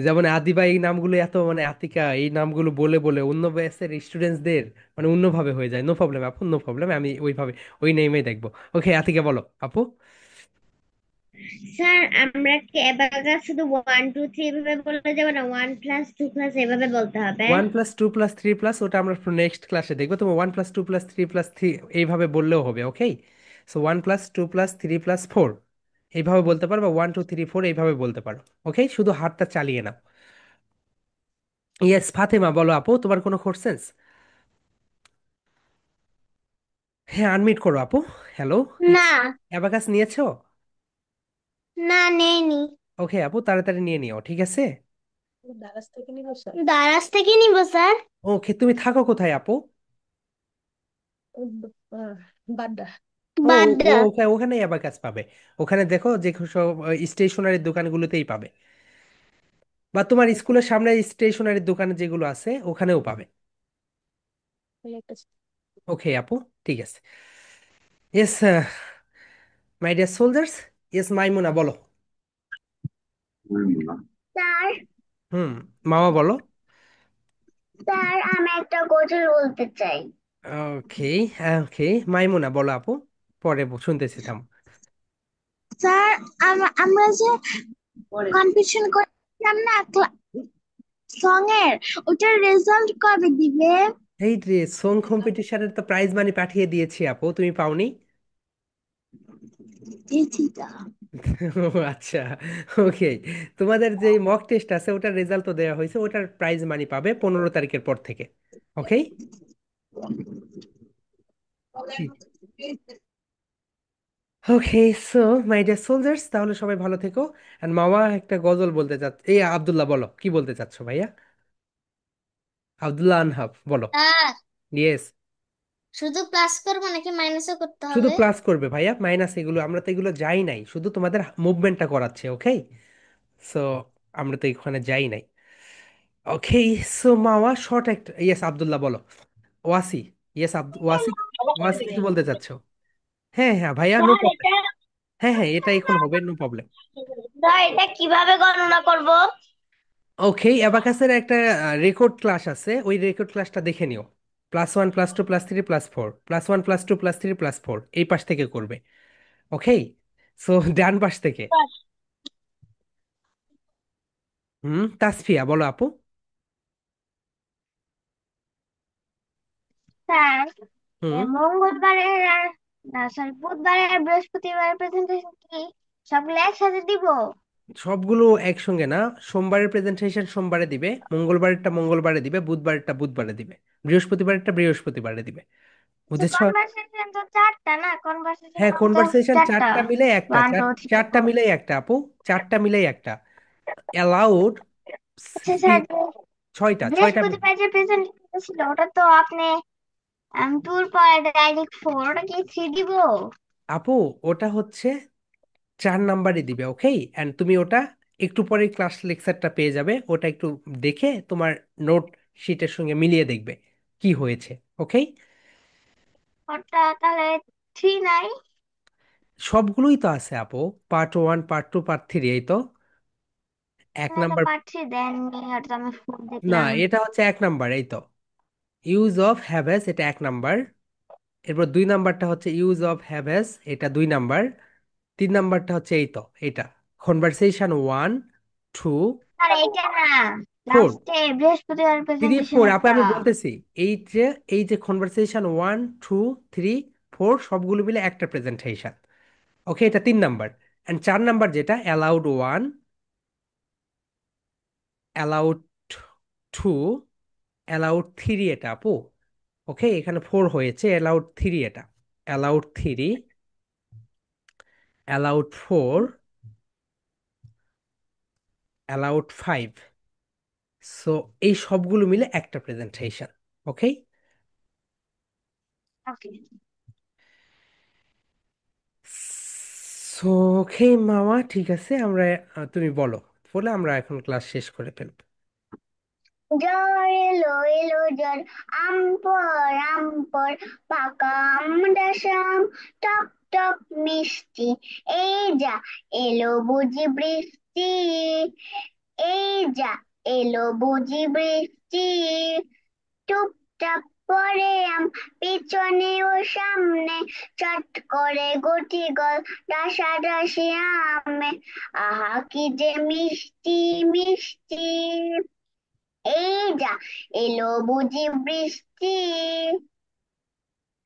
যেমন আদিবা, এই নামগুলো এত মানে আতিকা, এই নামগুলো বলে বলে অন্য ব্যাচের স্টুডেন্টসদের মানে অন্যভাবে হয়ে যায়। নো প্রবলেম আপু, নো প্রবলেম, আমি ওইভাবে ওই নেমেই দেখবো। ওকে আতিকা বলো আপু। স্যার আমরা কি অ্যাবাকাস শুধু 1 2 3 এভাবে বললে যাবে না, 1 + 2 + এভাবে বলতে হবে? 1 + 2 + 3 ওটা আমরা নেক্সট ক্লাসে দেখবো। তোমার 1 + 2 + 3 + 3 এইভাবে বললেও হবে, ওকে? সো 1 + 2 + 3 + 4 এইভাবে বলতে পারো, বা 1 2 3 4 এইভাবে বলতে পারো। ওকে, শুধু হাতটা চালিয়ে নাও। ইয়েস ফাতেমা বলো আপু, তোমার কোনো কোশ্চেন্স? হ্যাঁ, আনমিট করো আপু। হ্যালো। না, ইয়েস। অ্যাবাকাস নিয়েছো? না নেইনি। ওকে আপু, তাড়াতাড়ি নিয়ে নিও, ঠিক আছে? দারাজ থেকে নিব স্যার। ওকে, তুমি থাকো কোথায় আপু? ও ও বাড্ডা। ওখানে ওখানেই অ্যাবাকাস পাবে। ওখানে দেখো যে সব স্টেশনারি দোকানগুলোতেই পাবে, বা তোমার স্কুলের সামনে স্টেশনারি দোকান যেগুলো আছে ওখানেও পাবে। ওকে আপু, ঠিক আছে। Yes my dear soldiers. Yes Maimuna বলো। স্যার, হুম, মামা বলো। স্যার আমি একটা গজল বলতে চাই। ওকে ওকে, মাইমুনা বলো আপু, পরে শুনতেছি, থাম। স্যার আমরা যে কম্পিটিশন করছিলাম না সং এর, ওটার রেজাল্ট কবে দিবে? এই যে সং কম্পিটিশনের তো প্রাইজ মানি পাঠিয়ে দিয়েছি আপু, তুমি পাওনি? দিয়েছি তো। ও আচ্ছা, ওকে। তোমাদের যে মক টেস্ট আছে ওটার রেজাল্ট তো দেওয়া হয়েছে, ওটার প্রাইজ মানি পাবে 15 তারিখের পর থেকে। ওকে। ওকে, সো মাই ডিয়ার সোলজার্স, তাহলে সবাই ভালো থেকো। এন্ড মামা একটা গজল বলতে চাচ্ছ, এই আব্দুল্লাহ বলো কি বলতে চাচ্ছো ভাইয়া? আব্দুল্লাহ আনহাব বলো। Sir, yes. শুধু প্লাস করবো নাকি মাইনাসও করতে শুধু হবে? প্লাস করবে ভাইয়া, মাইনাস এগুলো আমরা তো এগুলো যাই নাই, শুধু তোমাদের মুভমেন্টটা করাচ্ছে, ওকে? সো আমরা তো এখানে যাই নাই। ওকে, সো মামা শর্ট একটা, ইয়েস আব্দুল্লাহ বলো। ওয়াসি। ইয়েস ওয়াসি। ওয়াসি কি বলতে চাচ্ছো? হ্যাঁ হ্যাঁ ভাইয়া, নো স্যার প্রবলেম। এটা, হ্যাঁ হ্যাঁ, এটা এখন হবে, নো প্রবলেম। স্যার এটা কিভাবে গণনা করব? ওকে, অ্যাবাকাসের একটা রেকর্ড ক্লাস আছে, ওই রেকর্ড ক্লাসটা দেখে নিও। +1 +2 +3 +4, +1 +2 +3 +4 এই পাশ থেকে করবে। ওকে, সো ডান পাশ থেকে। হুম, তাসফিয়া বলো আপু। স্যার হুম, মঙ্গলবারের আর, না সরি, বুধবারের আর বৃহস্পতিবারের প্রেজেন্টেশন কি সবগুলো একসাথে দিব? সবগুলো একসঙ্গে না, সোমবারের প্রেজেন্টেশন সোমবারে দিবে, মঙ্গলবারেরটা মঙ্গলবারে দিবে, বুধবারেরটা বুধবারে দিবে, বৃহস্পতিবারেরটা বৃহস্পতিবারে দিবে। আচ্ছা বুঝেছো? কনভারসেশন তো চারটা না, কনভারসেশন হ্যাঁ, তো কনভারসেশন চারটা। চারটা মিলে একটা, 1 2 3 চারটা 4। মিলে একটা আপু, চারটা মিলে একটা। অ্যালাউড আচ্ছা স্যার, ছয়টা ছয়টা। বৃহস্পতিবার যে প্রেজেন্টেশন ছিল ওটা তো আপনি টুর পরে ডাইরেক্ট 4, ওটা কি 3 দিব? আপু ওটা হচ্ছে 4 নাম্বারই দিবে, ওকে? অ্যান্ড তুমি ওটা একটু পরে ক্লাস লেকচারটা পেয়ে যাবে, ওটা একটু দেখে তোমার নোট শিটের সঙ্গে মিলিয়ে দেখবে কি হয়েছে। ওকে, ওটা তাহলে 3 নাই? সবগুলোই তো আছে আপু, পার্ট 1 পার্ট 2 পার্ট 3, এই তো। এক না, এটা নাম্বার। পাচ্ছি দেননি, ওটা আমি ফোন না, দেখলাম। এটা হচ্ছে 1 নাম্বার, এই তো। ইউজ অফ হ্যাভেস, এটা 1 নাম্বার। এরপর 2 নাম্বারটা হচ্ছে ইউজ অফ হ্যাভেস, এটা 2 নাম্বার। 3 নাম্বারটা হচ্ছে এই তো এটা, কনভারসেশন 1 2 আর এটা না, 4 লাস্টে বৃহস্পতিবার 3 প্রেজেন্টেশন 4 আপু একটা। আমি বলতেছি, এই যে কনভারসেশন 1 2 3 4 সবগুলো মিলে একটা প্রেজেন্টেশন। ওকে, এটা 3 নাম্বার। অ্যান্ড 4 নাম্বার যেটা অ্যালাউড 1, অ্যালাউড 2, অ্যালাউড 3 এটা আপু। ওকে, এখানে 4 হয়েছে, অ্যালাউড 3 এটা, অ্যালাউড 3, অ্যালাউড 4, অ্যালাউড 5। সো এই সবগুলো মিলে একটা প্রেজেন্টেশন। ওকে, ওকে। সো ওকে মামা, ঠিক আছে, আমরা তুমি বলো, বলে আমরা এখন ক্লাস শেষ করে ফেলবো। জ্বর এলো এলো জ্বর, আম পর পাকা আম ডাসাম, টক টক মিষ্টি, এই যা এলো বুঝি বৃষ্টি, এই যা এলো বুঝি বৃষ্টি, টুপটাপ পরে আম, পিছনে ও সামনে, চট করে গুটি গল, ডাসাডাসি আমে, আহা কি যে মিষ্টি মিষ্টি, এই যা এলো বুঝি বৃষ্টি,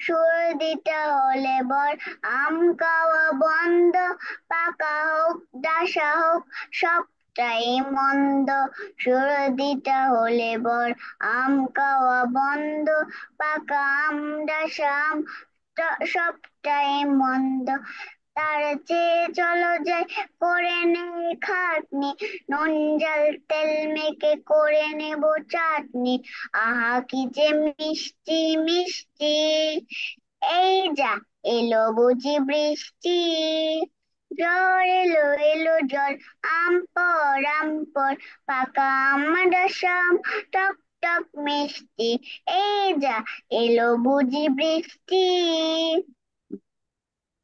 সর্দিটা হলে বর, আম খাওয়া বন্ধ, পাকা হোক ডাসা হোক সবটাই মন্দ, সর্দিটা হলে বর, আম খাওয়া বন্ধ, পাকা আম ডাসা আম সবটাই মন্দ, তার চেয়ে চলো যাই করে নেই খাটনি, নুন ঝাল তেল মেখে করে নেব চাটনি, আহা কি যে মিষ্টি মিষ্টি, এই যা এলো বুঝি বৃষ্টি, জ্বর এলো এলো জ্বর, আম পর পাকা আম ডাসাম, টক টক মিষ্টি, এই যা এলো বুঝি বৃষ্টি।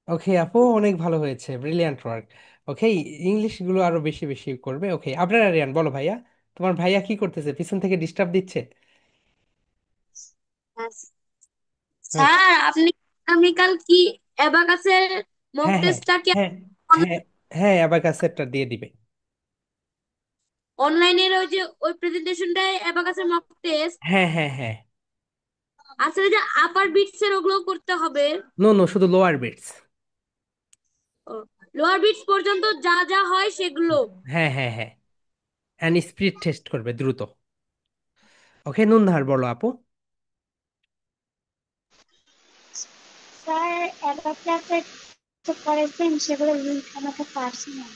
ওকে আপু, অনেক ভালো হয়েছে, ব্রিলিয়ান্ট ওয়ার্ক। ওকে, ইংলিশ গুলো আরো বেশি বেশি করবে। ওকে, আপনার আরিয়ান বলো ভাইয়া, তোমার ভাইয়া কি করতেছে, পিছন থেকে ডিস্টার্ব দিচ্ছে? স্যার আপনি আগামীকাল কি অ্যাবাকাসের মক হ্যাঁ হ্যাঁ টেস্টটা কি হ্যাঁ হ্যাঁ হ্যাঁ, অ্যাবাকাসেরটা দিয়ে দিবে। অনলাইনের ওই যে ওই প্রেজেন্টেশনটাই অ্যাবাকাসের মক টেস্ট? হ্যাঁ হ্যাঁ হ্যাঁ। আসলে যে আপার বিটস এর ওগুলো করতে হবে? নো নো, শুধু লোয়ার বিটস। লোয়ার বিটস পর্যন্ত যা যা হয় সেগুলো? হ্যাঁ হ্যাঁ হ্যাঁ, অ্যান্ড স্পিড টেস্ট করবে দ্রুত। ওকে, নুনহার বলো আপু। স্যার এবার ক্লাসে করেছেন সেগুলো লিঙ্ক আমাকে পার্সোনাল।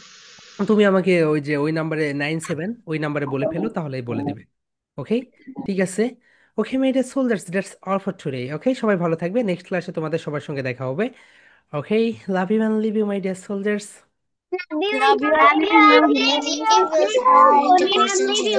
তুমি আমাকে ওই যে ওই নাম্বারে 97 ওই নাম্বারে বলে ফেলো, তাহলেই বলে দিবে। ওকে, ঠিক আছে। Okay my dear soldiers, that's all for today. Okay, সবাই ভালো থাকবে, নেক্সট ক্লাসে তোমাদের সবার সঙ্গে দেখা হবে। Okay, love you and live you my dear soldiers. Love you Love you, all. love you, love you, love you, love you, love you, love you, love you,